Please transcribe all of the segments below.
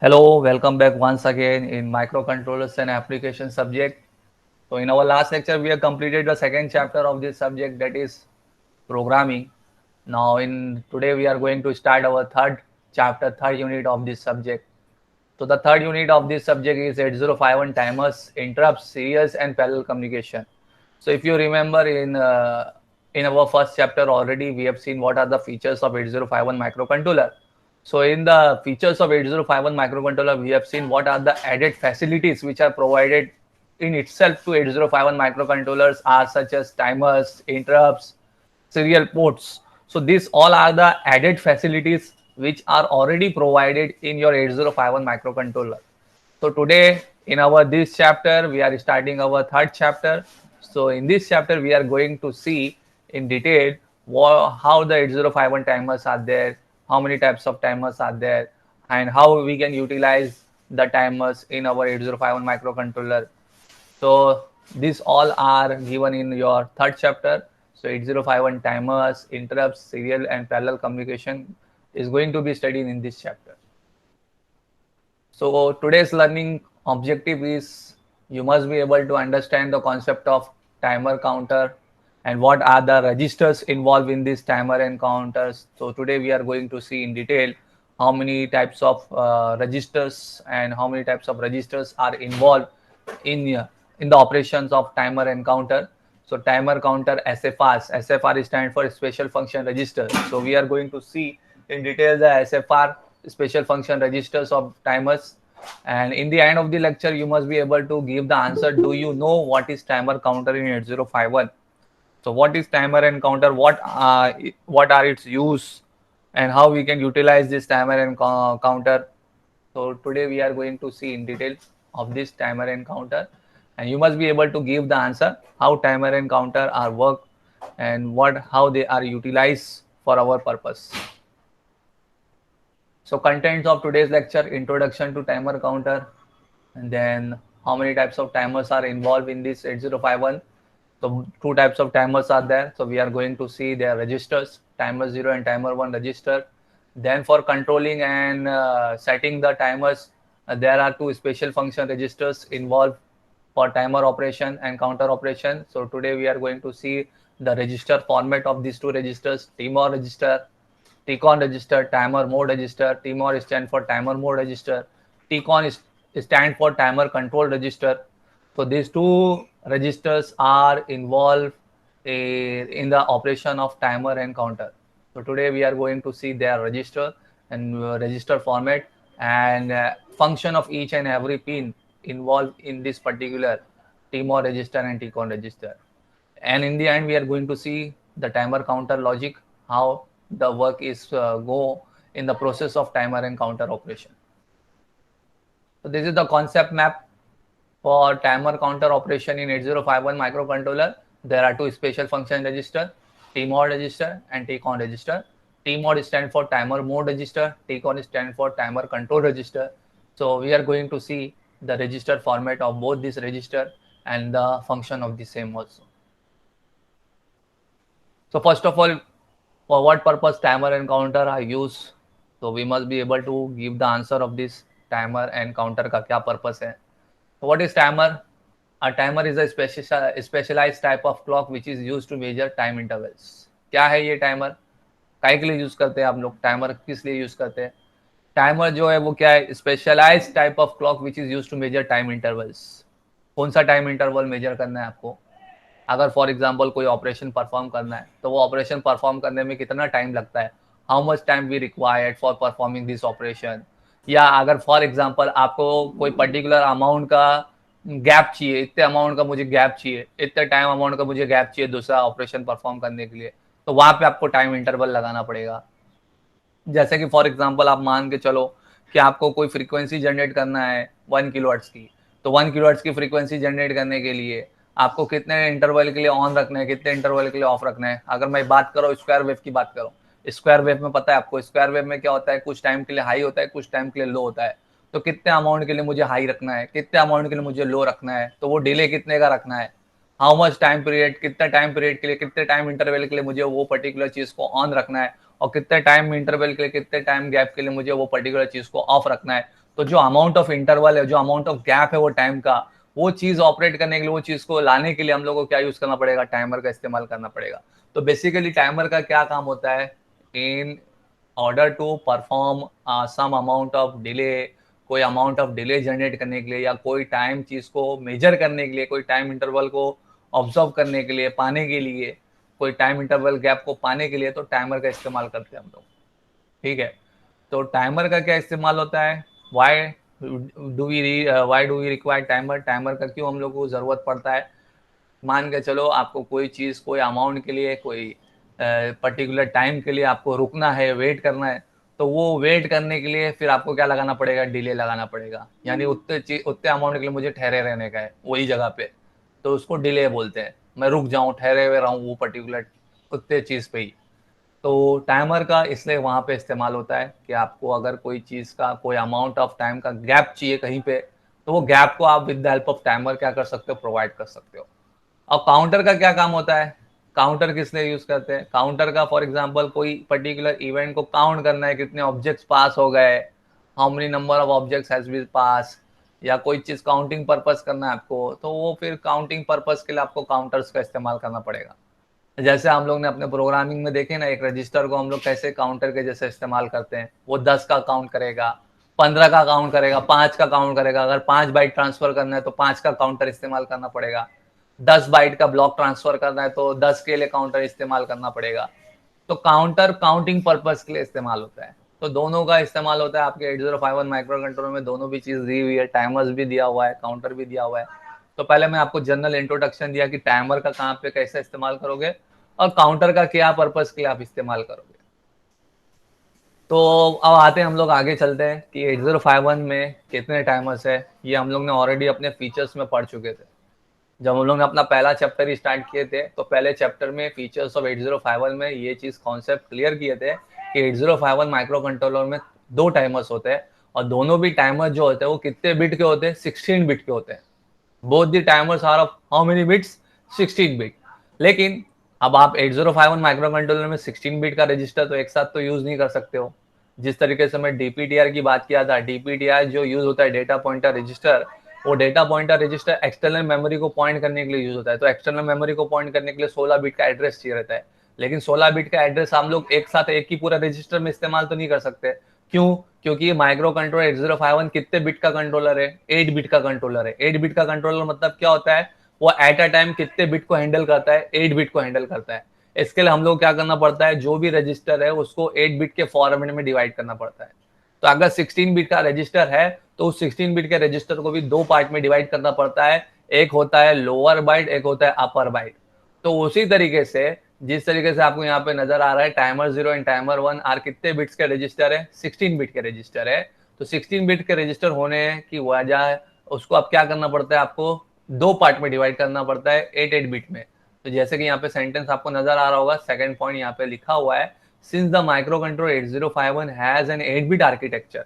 Hello, welcome back once again in microcontrollers and application subject. So in our last lecture, we have completed the second chapter of this subject, that is programming. Now in today we are going to start our third chapter, third unit of this subject. So the third unit of this subject is 8051 timers, interrupts, serials and parallel communication. So if you remember in our first chapter already, we have seen what are the features of 8051 microcontroller. So in the features of 8051 microcontroller, we have seen what are the added facilities which are provided in itself to 8051 microcontrollers are such as timers, interrupts, serial ports. So these all are the added facilities which are already provided in your 8051 microcontroller. So today in our this chapter we are starting our third chapter. So in this chapter we are going to see in detail how the 8051 timers are there, how many types of timers are there, and how we can utilize the timers in our 8051 microcontroller. So these all are given in your third chapter. So 8051 timers, interrupts, serial and parallel communication is going to be studied in this chapter. So today's learning objective is you must be able to understand the concept of timer counter and what are the registers involved in this timer and counters. So today we are going to see in detail how many types of registers and how many types of registers are involved in uh, in the operations of timer and counter. So timer counter SFRs. SFR stands for special function register. So we are going to see in detail the SFR special function registers of timers. And in the end of the lecture, you must be able to give the answer. Do you know what is timer counter in 8051? So what is timer and counter? What are its use and how we can utilize this timer and counter? So today we are going to see in detail of this timer and counter, and you must be able to give the answer how timer and counter are work and how they are utilized for our purpose. So contents of today's lecture: introduction to timer counter, and then how many types of timers are involved in this 8051. So two types of timers are there. So we are going to see their registers, timer 0 and timer 1 register. Then for controlling and setting the timers, there are two special function registers involved for timer operation and counter operation. So today we are going to see the register format of these two registers: TMOD register, TCON register, timer mode register. TMOD stand for timer mode register. TCON is stand for timer control register. So these two registers are involved in the operation of timer and counter. So today we are going to see their register and register format and function of each and every pin involved in this particular TMOD register and TCON register. And in the end, we are going to see the timer counter logic, how the work is go in the process of timer and counter operation. So this is the concept map for timer counter operation in 8051 microcontroller. There are two special function register, TMOD register and TCON register. TMOD stand for timer mode register, TCON stand for timer control register. So we are going to see the register format of both these register and the function of the same also. So first of all, for what purpose timer and counter are used? So we must be able to give the answer of this timer and counter का क्या purpose है. So what is timer? A timer is a specialized type of clock which is used to measure time intervals. क्या है ये timer? काय के लिए use करते हैं आप लोग? टाइमर किस लिए यूज करते हैं? टाइमर जो है वो क्या है? Specialised type of clock which is use to measure time intervals. कौन सा टाइम इंटरवल मेजर करना है आपको? अगर फॉर एग्जाम्पल कोई ऑपरेशन परफॉर्म करना है तो वो ऑपरेशन परफॉर्म करने में कितना टाइम लगता है, how much time we required for performing this operation. या अगर फॉर एग्जाम्पल आपको कोई पर्टिकुलर अमाउंट का गैप चाहिए, इतने अमाउंट का मुझे गैप चाहिए, इतने टाइम अमाउंट का मुझे गैप चाहिए दूसरा ऑपरेशन परफॉर्म करने के लिए, तो वहां पे आपको टाइम इंटरवल लगाना पड़ेगा. जैसे कि फॉर एग्जांपल आप मान के चलो कि आपको कोई फ्रीक्वेंसी जनरेट करना है 1 किलोहर्ट्ज की, तो 1 किलोहर्ट्ज की फ्रीक्वेंसी जनरेट करने के लिए आपको कितने इंटरवल के लिए ऑन रखना है, कितने इंटरवल के लिए ऑफ रखना है. अगर मैं बात करूँ स्क्वायर वेव की बात करूँ, स्क्वायर वेव में पता है आपको, स्क्वायर वेव में क्या होता है, कुछ टाइम के लिए हाई होता है, कुछ टाइम के लिए लो होता है. तो कितने अमाउंट के लिए मुझे हाई रखना है, कितने अमाउंट के लिए मुझे लो रखना है, तो वो डिले कितने का रखना है, हाउ मच टाइम पीरियड, कितने टाइम पीरियड के लिए, कितने टाइम इंटरवल के लिए मुझे वो पर्टिकुलर चीज को ऑन रखना है, और कितने टाइम इंटरवल के लिए, कितने टाइम गैप के लिए मुझे वो पर्टिकुलर चीज को ऑफ रखना है. तो जो अमाउंट ऑफ इंटरवल है, जो अमाउंट ऑफ गैप है वो टाइम का, वो चीज ऑपरेट करने के लिए, वो चीज को लाने के लिए हम लोग को क्या यूज करना पड़ेगा, टाइमर का इस्तेमाल करना पड़ेगा। तो बेसिकली टाइमर का क्या काम होता है, in order to perform some amount of delay, कोई अमाउंट ऑफ डिले जनरेट करने के लिए, या कोई टाइम चीज को मेजर करने के लिए, कोई टाइम इंटरवल को ऑब्जर्व करने के लिए, पाने के लिए, कोई टाइम इंटरवल गैप को पाने के लिए, तो टाइमर का इस्तेमाल करते हैं हम लोग। ठीक है, तो टाइमर का क्या इस्तेमाल होता है, why do we require timer, timer का क्यों हम लोग को जरूरत पड़ता है। मान के चलो आपको कोई चीज, कोई अमाउंट के लिए, कोई पर्टिकुलर टाइम के लिए आपको रुकना है, वेट करना है, तो वो वेट करने के लिए फिर आपको क्या लगाना पड़ेगा, डिले लगाना पड़ेगा। यानी उतने अमाउंट के लिए मुझे ठहरे रहने का है वही जगह पे, तो उसको डिले बोलते हैं। मैं रुक जाऊं, ठहरे हुए रहूं वो पर्टिकुलर उतने चीज पे ही। तो टाइमर का इसलिए वहां पे इस्तेमाल होता है कि आपको अगर कोई चीज का कोई अमाउंट ऑफ टाइम का गैप चाहिए कहीं पे, तो वो गैप को आप with the help off timer क्या कर सकते हो, प्रोवाइड कर सकते हो। अब काउंटर का क्या काम होता है, काउंटर किस लिए यूज करते हैं, काउंटर का फॉर एग्जांपल कोई पर्टिकुलर इवेंट को काउंट करना है, कितने ऑब्जेक्ट्स पास हो गए, how many number of objects has been pass, या कोई चीज काउंटिंग पर्पस करना है आपको, तो वो फिर काउंटिंग पर्पस के लिए आपको काउंटर्स का इस्तेमाल करना पड़ेगा। जैसे हम लोग ने अपने प्रोग्रामिंग में देखे ना, एक रजिस्टर को हम लोग कैसे काउंटर के जैसे इस्तेमाल करते हैं, वो 10 का काउंट करेगा, 15 का काउंट करेगा, 5 का काउंट करेगा। अगर 5 बाइट ट्रांसफर करना है तो 5 का काउंटर इस्तेमाल करना पड़ेगा। 10 बाइट का ब्लॉक ट्रांसफर करना है तो 10 के लिए काउंटर इस्तेमाल करना पड़ेगा। तो काउंटर काउंटिंग पर्पस के लिए इस्तेमाल होता है। तो दोनों का इस्तेमाल होता है आपके 8051 माइक्रो कंट्रोलर में। दोनों भी चीज दी हुई है, टाइमर्स भी दिया हुआ है, काउंटर भी दिया हुआ है। तो पहले मैं आपको जनरल इंट्रोडक्शन दिया कि टाइमर का कहाँ पे कैसे इस्तेमाल करोगे, और काउंटर का क्या पर्पस के लिए आप इस्तेमाल करोगे। तो अब आते हैं, हम लोग आगे चलते हैं कि 8051 में कितने टाइमर्स है। ये हम लोग ने ऑलरेडी अपने फीचर्स में पढ़ चुके थे। जब हम लोग ने अपना पहला चैप्टर ही स्टार्ट किए थे, तो पहले चैप्टर में फीचर्स ऑफ 8051 में ये चीज कॉन्सेप्ट क्लियर किए थे कि 8051 माइक्रो कंट्रोलर में दो टाइमर्स होते हैं, और दोनों भी टाइमर जो होते हैं वो कितने बिट के होते हैं, 16 बिट के होते हैं। Both the timers are of how many bits, 16 bit. लेकिन अब आप 8051 माइक्रो कंट्रोलर में 16 बिट का रजिस्टर तो एक साथ तो यूज नहीं कर सकते हो। जिस तरीके से मैं डीपीटीआर की बात किया था, डीपीटीआर जो यूज होता है डेटा पॉइंटर रजिस्टर, वो data pointer register external memory को पॉइंट करने के लिए यूज होता है। तो एक्सटर्नल मेमोरी को पॉइंट करने के लिए 16 बिट का एड्रेस चाहिए रहता है। लेकिन 16 बिट का एड्रेस हम लोग एक साथ एक ही पूरा रजिस्टर में इस्तेमाल तो नहीं कर सकते। क्यों? क्योंकि ये माइक्रो कंट्रोलर 8051 कितने बिट का कंट्रोलर है, 8 बिट का कंट्रोलर है। 8 बिट का कंट्रोलर मतलब क्या होता है, वो एट अ टाइम कितने बिट को हैंडल करता है, 8 बिट को हैंडल करता है। इसके लिए हम लोग क्या करना पड़ता है, जो भी रजिस्टर है उसको 8 बिट के फॉर्मेट में डिवाइड करना पड़ता है। तो अगर 16 बिट का रजिस्टर है तो उस 16 बिट के रजिस्टर को भी दो पार्ट में डिवाइड करना पड़ता है। एक होता है लोअर बाइट, एक होता है अपर बाइट। तो उसी तरीके से जिस तरीके से आपको यहाँ पे नजर आ रहा है, टाइमर 0 एंड टाइमर 1 आर कितने बिट्स के रजिस्टर है, 16 बिट के रजिस्टर है। तो 16 बिट के रजिस्टर होने की वजह, उसको अब क्या करना पड़ता है, आपको दो पार्ट में डिवाइड करना पड़ता है 8 बिट में। तो जैसे कि यहाँ पे सेंटेंस आपको नजर आ रहा होगा, सेकंड पॉइंट यहाँ पे लिखा हुआ है, since the micro controller 8051 has an 8 bit architecture.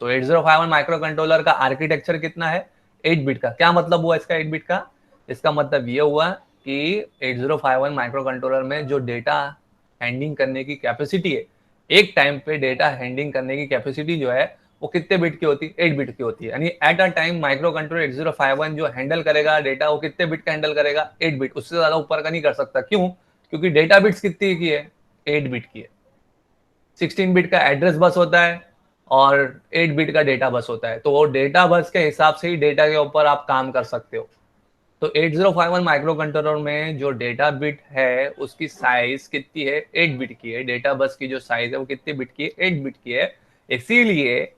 तो 8051 माइक्रो कंट्रोलर का आर्किटेक्चर कितना है, 8 बिट का। क्या मतलब हुआ इसका 8 बिट का, इसका मतलब ये हुआ कि 8051 माइक्रो कंट्रोलर में जो डेटा हैंडलिंग करने की कैपेसिटी है, एक टाइम पे डेटा हैंडलिंग करने की कैपेसिटी जो है वो कितने बिट की होती है, 8 बिट की होती है। यानी at a time micro controller 8051 जो हैंडल करेगा डेटा, वो कितने बिट का हैंडल करेगा, 8 बिट, उससे ज्यादा ऊपर का नहीं कर सकता। क्यों? क्योंकि डेटा बिट्स कितनी की है, 8 बिट की है। 16 बिट का एड्रेस बस होता है और 8 बिट का डेटा बस होता है। तो वो डेटा बस के हिसाब से ही डेटा के ऊपर आप काम कर सकते हो। तो 8051 माइक्रो कंट्रोलर में जो डेटा बिट है उसकी साइज कितनी है, 8 बिट की है। डेटा बस की जो साइज है वो कितनी बिट की है, 8 बिट की है। इसीलिए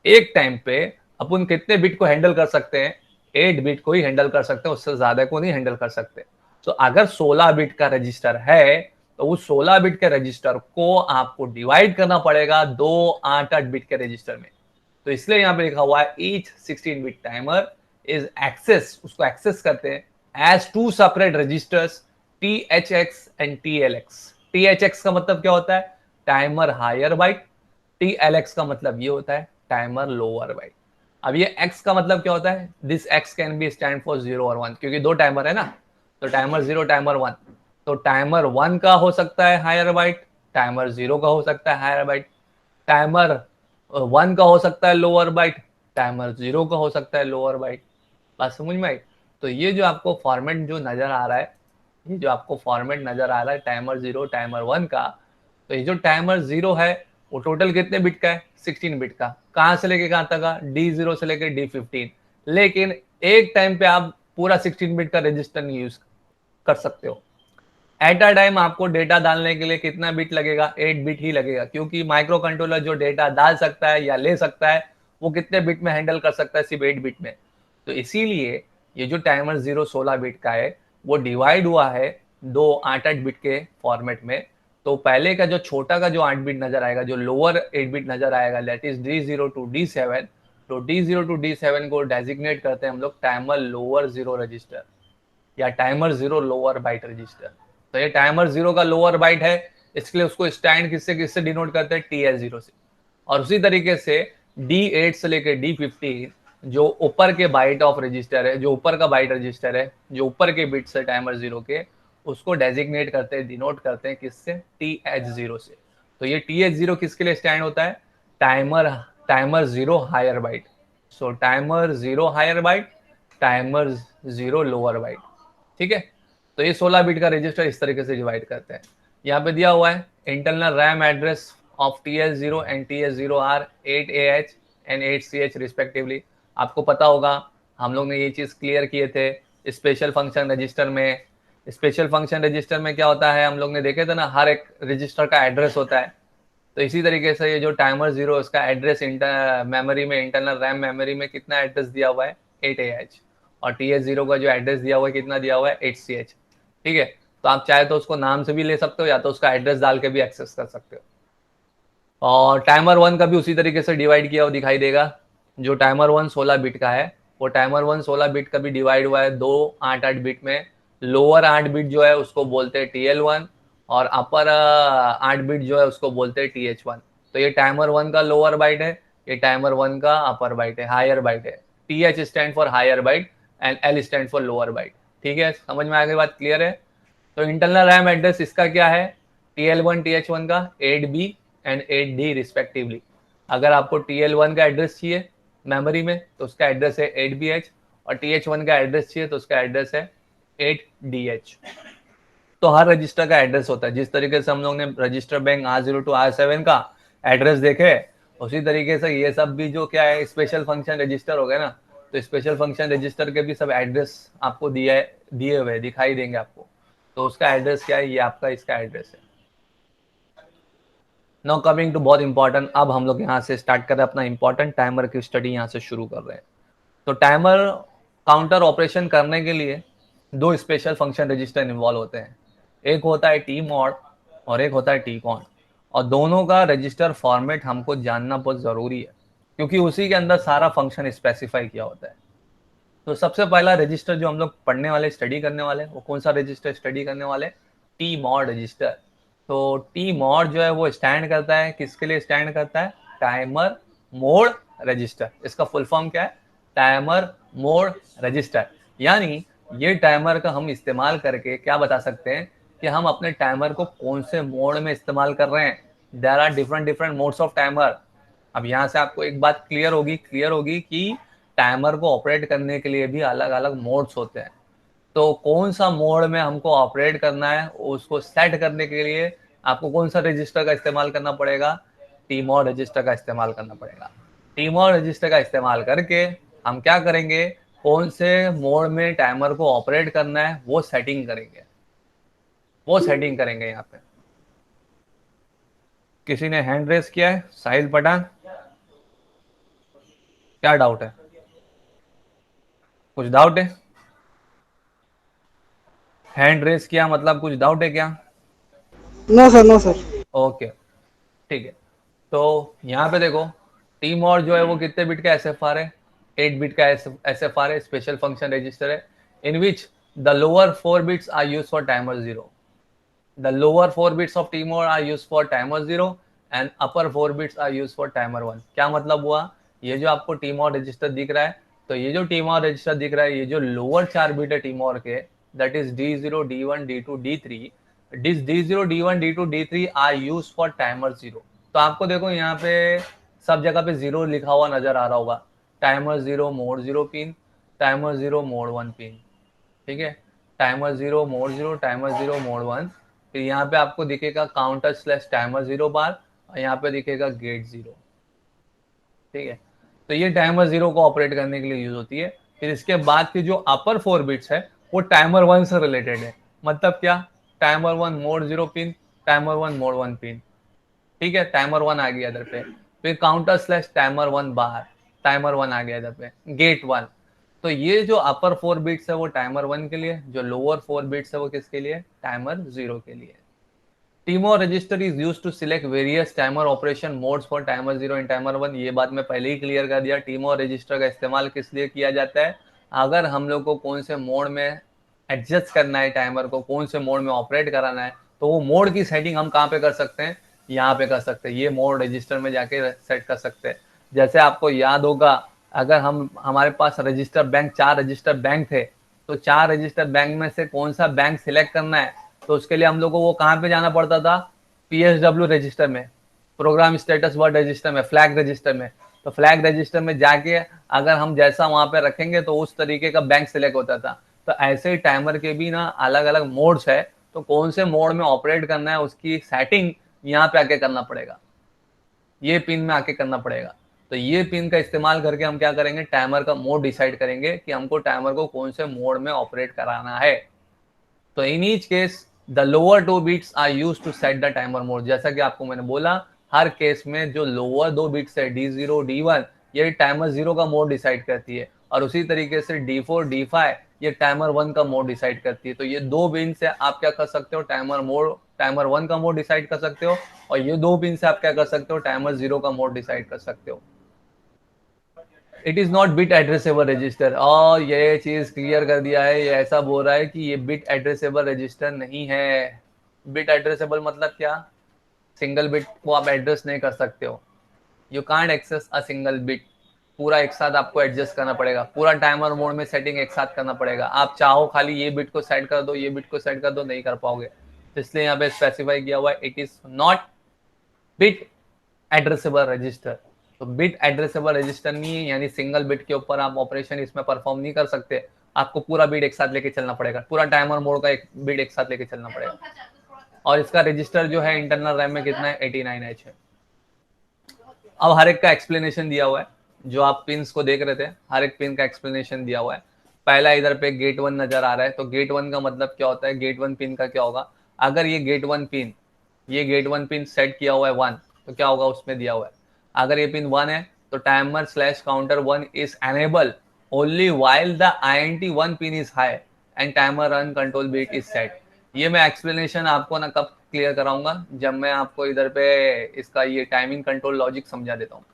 एक टाइम पे अपन कितने बिट को हैंडल कर सकते हैं, 8 बिट को ही हैंडल कर सकते हैं, उससे ज्यादा को नहीं हैंडल कर सकते। तो अगर 16 बिट का रजिस्टर है तो उस 16 बिट के रजिस्टर को आपको डिवाइड करना पड़ेगा दो 8-8 बिट के रजिस्टर में। तो इसलिए यहां पे लिखा हुआ है each 16 bit timer is access, उसको एक्सेस करते हैं as two separate registers, THX and TLX। THX का मतलब क्या होता है, टाइमर हायर बाइट। TLX का मतलब ये होता है टाइमर लोअर बाइट। अब ये X का मतलब क्या होता है, this X can be stand for 0 और 1, क्योंकि दो टाइमर है ना। तो टाइमर 0, टाइमर 1। तो टाइमर 1 का हो सकता है हायर बाइट, टाइमर 0 का हो सकता है हायर बाइट। टाइमर 1 का हो सकता है लोअर बाइट, टाइमर 0 का हो सकता है लोअर बाइट। बात समझ में आई? तो ये जो आपको फॉर्मेट जो नजर आ रहा है, ये जो आपको फॉर्मेट नजर आ रहा है टाइमर 0 टाइमर 1 का, तो ये जो टाइमर 0 है वो टोटल कितने बिट का है? 16 बिट का। कहां से लेके कहां तक का? D0 से लेके D15। लेकिन एक टाइम पे आप पूरा 16 बिट का रजिस्टर नहीं यूज कर सकते हो। एट अ टाइम आपको डेटा डालने के लिए कितना बिट लगेगा? 8 बिट ही लगेगा, क्योंकि माइक्रो कंट्रोलर जो डेटा डाल सकता है या ले सकता है वो कितने बिट में हैंडल कर सकता है? सिर्फ 8 बिट में। तो इसीलिए ये जो टाइमर 0 16 बिट का है वो डिवाइड हुआ है दो 8-8 बिट के फॉर्मेट में। तो पहले का जो छोटा का जो 8 बिट नजर आएगा, जो लोअर 8 बिट नजर आएगा, that is D0 to D7। तो D0 टू D7 को डेजिग्नेट करते हैं हम लोग टाइमर लोअर 0 रजिस्टर या टाइमर 0 लोअर बाइट रजिस्टर। तो ये टाइमर 0 का लोअर बाइट है, इसके लिए उसको स्टैंड किससे किससे डिनोट करते हैं? TS0 से। और उसी तरीके से D8 से लेकर D15 जो ऊपर के बाइट ऑफ रजिस्टर है, जो ऊपर का बाइट रजिस्टर है, जो ऊपर के बिट्स है टाइमर 0 के, उसको डेजिग्नेट करते हैं, डिनोट करते हैं किससे? TH0 से। तो ये TH0 किसके लिए स्टैंड होता है? Timer timer 0 higher byte. So timer 0 higher byte, timer 0 lower byte. ठीक है। तो ये 16 बिट का रजिस्टर इस तरीके से डिवाइड करते हैं। यहाँ पे दिया हुआ है internal RAM address of TS0 and TS0 are 8AH and 8CH respectively. आपको पता होगा, हम लोग ने ये चीज क्लियर किए थे स्पेशल फंक्शन रजिस्टर में। स्पेशल फंक्शन रजिस्टर में क्या होता है, हम लोग ने देखे थे ना, हर एक रजिस्टर का एड्रेस होता है। तो इसी तरीके से ये जो टाइमर 0 इसका एड्रेस मेमोरी में, इंटरनल रैम मेमोरी में कितना एड्रेस दिया हुआ है? 8AH। और TH0 का जो एड्रेस दिया हुआ है कितना दिया हुआ है? 8CH। ठीक है। तो आप चाहे तो उसको नाम से भी ले सकते हो या तो उसका एड्रेस डाल के भी एक्सेस कर सकते हो। और टाइमर 1 का भी उसी तरीके से डिवाइड किया हुआ दिखाई देगा। जो टाइमर 1 16 बिट का है, वो टाइमर 1 16 बिट का भी डिवाइड हुआ है दो 8-8 बिट में। लोअर 8 बिट जो है उसको बोलते हैं TL1 और अपर 8 बिट जो है उसको बोलते हैं TH1। तो ये टाइमर 1 का लोअर बाइट है, ये टाइमर 1 का अपर बाइट है, हायर बाइट है। TH stand for higher byte and L stand for lower byte. ठीक है, समझ में आ गई बात? क्लियर है? तो इंटरनल रैम एड्रेस इसका क्या है? TL1 TH1 का 8B एंड 8D रिस्पेक्टिवली। अगर आपको TL1 का एड्रेस चाहिए मेमोरी में तो उसका एड्रेस है 8BH, और TH1 का एड्रेस चाहिए तो उसका एड्रेस है 8DH। तो हर रजिस्टर का एड्रेस होता है। जिस तरीके से हम लोग ने register bank R0 to R7 का एड्रेस देखे, उसी तरीके से ये सब भी जो क्या है स्पेशल फंक्शन रजिस्टर हो गए ना, तो स्पेशल फंक्शन रजिस्टर के भी सब एड्रेस आपको दिए हुए दिखाई देंगे आपको। तो उसका एड्रेस क्या है? ये आपका इसका एड्रेस है। नाउ कमिंग टू बहुत इंपॉर्टेंट, अब हम लोग यहाँ से स्टार्ट कर रहे हैं अपना इंपॉर्टेंट टाइमर की स्टडी, यहाँ से शुरू कर रहे हैं। तो टाइमर काउंटर ऑपरेशन करने के लिए दो स्पेशल फंक्शन रजिस्टर इन्वॉल्व होते हैं। एक होता है टी मॉड और एक होता है टी कॉन। और दोनों का रजिस्टर फॉर्मेट हमको जानना बहुत ज़रूरी है, क्योंकि उसी के अंदर सारा फंक्शन स्पेसिफाई किया होता है। तो सबसे पहला रजिस्टर जो हम लोग पढ़ने वाले, स्टडी करने वाले, वो कौन सा रजिस्टर स्टडी करने वाले? T mod register. तो टी मॉड जो है वो स्टैंड करता है किसके लिए? स्टैंड करता है टाइमर मोड रजिस्टर। इसका फुल फॉर्म क्या है? Timer mode register. यानी ये टाइमर का हम इस्तेमाल करके क्या बता सकते हैं कि हम अपने टाइमर को कौन से मोड में इस्तेमाल कर रहे हैं। There are different different modes of timer. अब यहाँ से आपको एक बात क्लियर होगी कि टाइमर को ऑपरेट करने के लिए भी अलग अलग मोड्स होते हैं। तो कौन सा मोड में हमको ऑपरेट करना है उसको सेट करने के लिए आपको कौन सा रजिस्टर का इस्तेमाल करना पड़ेगा? टीमोड रजिस्टर का इस्तेमाल करना पड़ेगा। टीमोड रजिस्टर का इस्तेमाल करके हम क्या करेंगे? कौन से मोड में टाइमर को ऑपरेट करना है वो सेटिंग करेंगे, वो सेटिंग करेंगे। यहाँ पे किसी ने हैंड रेस किया है? साहिल पठान, क्या डाउट है? कुछ डाउट है? हैंड रेस किया मतलब कुछ डाउट है क्या? No sir, no sir. Okay, ठीक है। तो यहाँ पे देखो, टी मॉड जो है वो कितने बिट का SFR है? 8 बिट का SFR है, स्पेशल फंक्शन रजिस्टर है, in which the lower 4 bits are use for timer 0। The lower 4 bits of T mod are use for timer 0 and upper 4 bits are use for timer 1। क्या मतलब हुआ? ये जो आपको T mod register दिख रहा है, तो ये जो टी मॉड रजिस्टर दिख रहा है, ये जो लोअर 4 बिट है टी मॉड के, that is D0 D1 D2 D3, this D0 D1 D2 D3 are use for timer 0। तो आपको देखो यहाँ पे सब जगह पे 0 लिखा हुआ नजर आ रहा होगा, timer 0 mode 0 pin, timer 0 mode 1 pin, ठीक है, टाइमर 0 मोड 0, टाइमर 0 मोड 1, फिर यहाँ पे आपको दिखेगा काउंटर स्लैश टाइमर 0 बार, और यहाँ पे दिखेगा गेट 0, ठीक है। तो ये टाइमर 0 को ऑपरेट करने के लिए यूज होती है। फिर इसके बाद की जो अपर 4 बिट्स है वो टाइमर 1 से रिलेटेड है। मतलब क्या, timer 1 mode 0 pin, timer 1 mode 1 pin, ठीक है, टाइमर 1 आ गया इधर पे। फिर काउंटर स्लैश टाइमर 1 बार, टाइमर 1 आ गया इधर पे, गेट 1। तो ये जो अपर 4 बिट्स है वो टाइमर 1 के लिए, जो लोअर 4 बिट्स है वो किसके लिए, टाइमर 0 के लिए। TMOD register is used to select various timer operation modes for timer 0 and timer 1। ये बात मैं पहले ही क्लियर कर दिया। टीमोर रजिस्टर का इस्तेमाल किस लिए किया जाता है, अगर हम लोग को कौन से मोड में एडजस्ट करना है, टाइमर को कौन से मोड में ऑपरेट कराना है, तो वो मोड की सेटिंग हम कहाँ पे कर सकते हैं, यहाँ पे कर सकते हैं, ये मोड रजिस्टर में जाके सेट कर सकते हैं। जैसे आपको याद होगा, अगर हमारे पास रजिस्टर बैंक 4 रजिस्टर बैंक थे, तो 4 रजिस्टर बैंक में से कौन सा बैंक सिलेक्ट करना है, तो उसके लिए हम लोग को वो कहाँ पे जाना पड़ता था, PSW रजिस्टर में, प्रोग्राम स्टेटस वर्ड रजिस्टर में, फ्लैग रजिस्टर में। तो फ्लैग रजिस्टर में जाके अगर हम जैसा वहां पे रखेंगे तो उस तरीके का बैंक सिलेक्ट होता था। तो ऐसे ही टाइमर के भी ना अलग अलग मोड्स है, तो कौन से मोड में ऑपरेट करना है उसकी सेटिंग यहाँ पे आके करना पड़ेगा, ये पिन में आके करना पड़ेगा। तो ये पिन का इस्तेमाल करके हम क्या करेंगे, टाइमर का मोड डिसाइड करेंगे कि हमको टाइमर को कौन से मोड में ऑपरेट कराना है। तो in each case the lower 2 bits are used to set the timer mode. जैसा कि आपको मैंने बोला, हर केस में जो लोअर 2 बिट्स है D0 D1, ये टाइमर 0 का मोड डिसाइड करती है, और उसी तरीके से D4 D5 ये टाइमर 1 का मोड डिसाइड करती है। तो ये 2 पिन से आप क्या कर सकते हो, टाइमर 1 का मोड डिसाइड कर सकते हो, और ये 2 पिन से आप क्या कर सकते हो, टाइमर 0 का मोड डिसाइड कर सकते हो। It is not bit addressable register, और ये चीज क्लियर कर दिया है, ये ऐसा बोल रहा है कि ये बिट एड्रेसेबल रजिस्टर नहीं है। बिट एड्रेसेबल मतलब क्या, सिंगल बिट को आप एड्रेस नहीं कर सकते हो, you can't access a single bit. पूरा एक साथ आपको एडजस्ट करना पड़ेगा, पूरा टाइमर मोड में सेटिंग एक साथ करना पड़ेगा। आप चाहो खाली ये बिट को सेट कर दो, ये बिट को सेट कर दो, नहीं कर पाओगे। इसलिए यहाँ पे स्पेसिफाई किया हुआ है, it is not bit addressable register. तो बिट एड्रेसेबल रजिस्टर नहीं है, यानी सिंगल बिट के ऊपर आप ऑपरेशन इसमें परफॉर्म नहीं कर सकते, आपको पूरा बिट एक साथ लेके चलना पड़ेगा, पूरा टाइमर मोड का एक बिट एक साथ लेके चलना पड़ेगा। और इसका रजिस्टर जो है इंटरनल रैम में कितना है, 89H है। अब हर एक का एक्सप्लेनेशन दिया हुआ है, जो आप पिंस को देख रहे थे हर एक पिन का एक्सप्लेनेशन दिया हुआ है। पहला इधर पे गेट 1 नजर आ रहा है, तो गेट 1 का मतलब क्या होता है, गेट 1 पिन का क्या होगा, अगर ये गेट 1 पिन, ये गेट 1 पिन सेट किया हुआ है 1, तो क्या होगा, उसमें दिया हुआ है अगर ये पिन 1 है तो timer slash counter 1 is enable only while the INT 1 pin is high and timer run control bit is set. ये मैं एक्सप्लेनेशन आपको ना कब क्लियर कराऊंगा, जब मैं आपको इधर पे इसका ये टाइमिंग कंट्रोल लॉजिक समझा देता हूँ।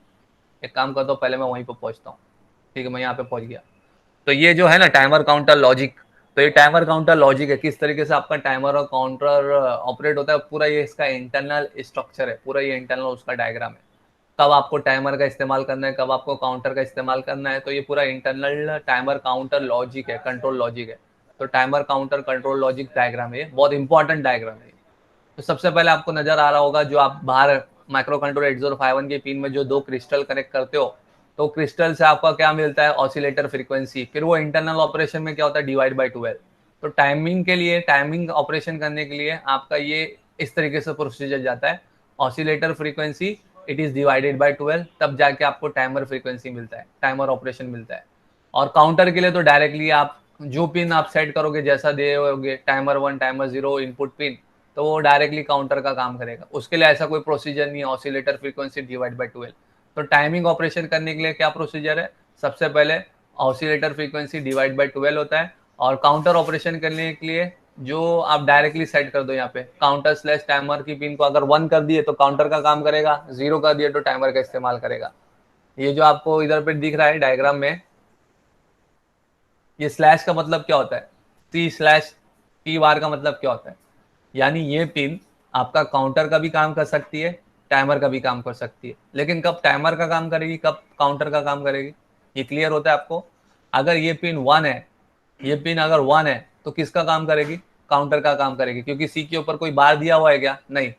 एक काम करता हूँ, पहले मैं वहीं पर पहुंचता हूँ, ठीक है, मैं यहाँ पे पहुंच गया। तो ये जो है ना टाइमर काउंटर लॉजिक, तो ये टाइमर काउंटर लॉजिक है, किस तरीके से आपका टाइमर और काउंटर ऑपरेट होता है, पूरा ये इसका इंटरनल स्ट्रक्चर है, पूरा ये इंटरनल उसका डायग्राम है। कब आपको टाइमर का इस्तेमाल करना है, कब आपको काउंटर का इस्तेमाल करना है, तो ये पूरा इंटरनल टाइमर काउंटर लॉजिक है, कंट्रोल लॉजिक है। तो timer counter control logic diagram है, बहुत इंपॉर्टेंट डायग्राम है। तो सबसे पहले आपको नजर आ रहा होगा, जो आप बाहर माइक्रो कंट्रोलर 8051 के पिन में जो 2 क्रिस्टल कनेक्ट करते हो, तो क्रिस्टल से आपका क्या मिलता है, ऑसिलेटर फ्रीक्वेंसी। फिर वो इंटरनल ऑपरेशन में क्या होता है, डिवाइड बाय 12। तो टाइमिंग के लिए, टाइमिंग ऑपरेशन करने के लिए आपका ये इस तरीके से प्रोसीजर जाता है, oscillator frequency it is divided by 12, तब जाके आपको टाइमर फ्रीक्वेंसी मिलता है, टाइमर ऑपरेशन मिलता है। और काउंटर के लिए तो डायरेक्टली आप जो पिन आप सेट करोगे, जैसा दे होगे टाइमर 1 टाइमर 0 इनपुट पिन, तो वो डायरेक्टली काउंटर का काम करेगा, उसके लिए ऐसा कोई प्रोसीजर नहीं है, ऑसिलेटर फ्रीक्वेंसी डिवाइड बाय 12। तो टाइमिंग ऑपरेशन करने के लिए क्या प्रोसीजर है, सबसे पहले ऑसिलेटर फ्रीक्वेंसी डिवाइड बाय 12 होता है, और काउंटर ऑपरेशन करने के लिए जो आप डायरेक्टली सेट कर दो, यहाँ पे काउंटर स्लैश टाइमर की पिन को अगर 1 कर दिए तो काउंटर का काम करेगा, 0 कर दिए तो टाइमर का इस्तेमाल करेगा। ये जो आपको इधर पे दिख रहा है डायग्राम में, ये स्लैश का मतलब क्या होता है, C/T का मतलब क्या होता है, यानी ये पिन आपका काउंटर का भी काम कर सकती है, टाइमर का भी काम कर सकती है, लेकिन कब टाइमर का काम करेगी, कब काउंटर का काम करेगी, ये क्लियर होता है आपको। अगर ये पिन 1 है, ये पिन अगर 1 है तो किसका काम करेगी, काउंटर का काम करेगी, क्योंकि सी के ऊपर कोई बार दिया हुआ है क्या, नहीं।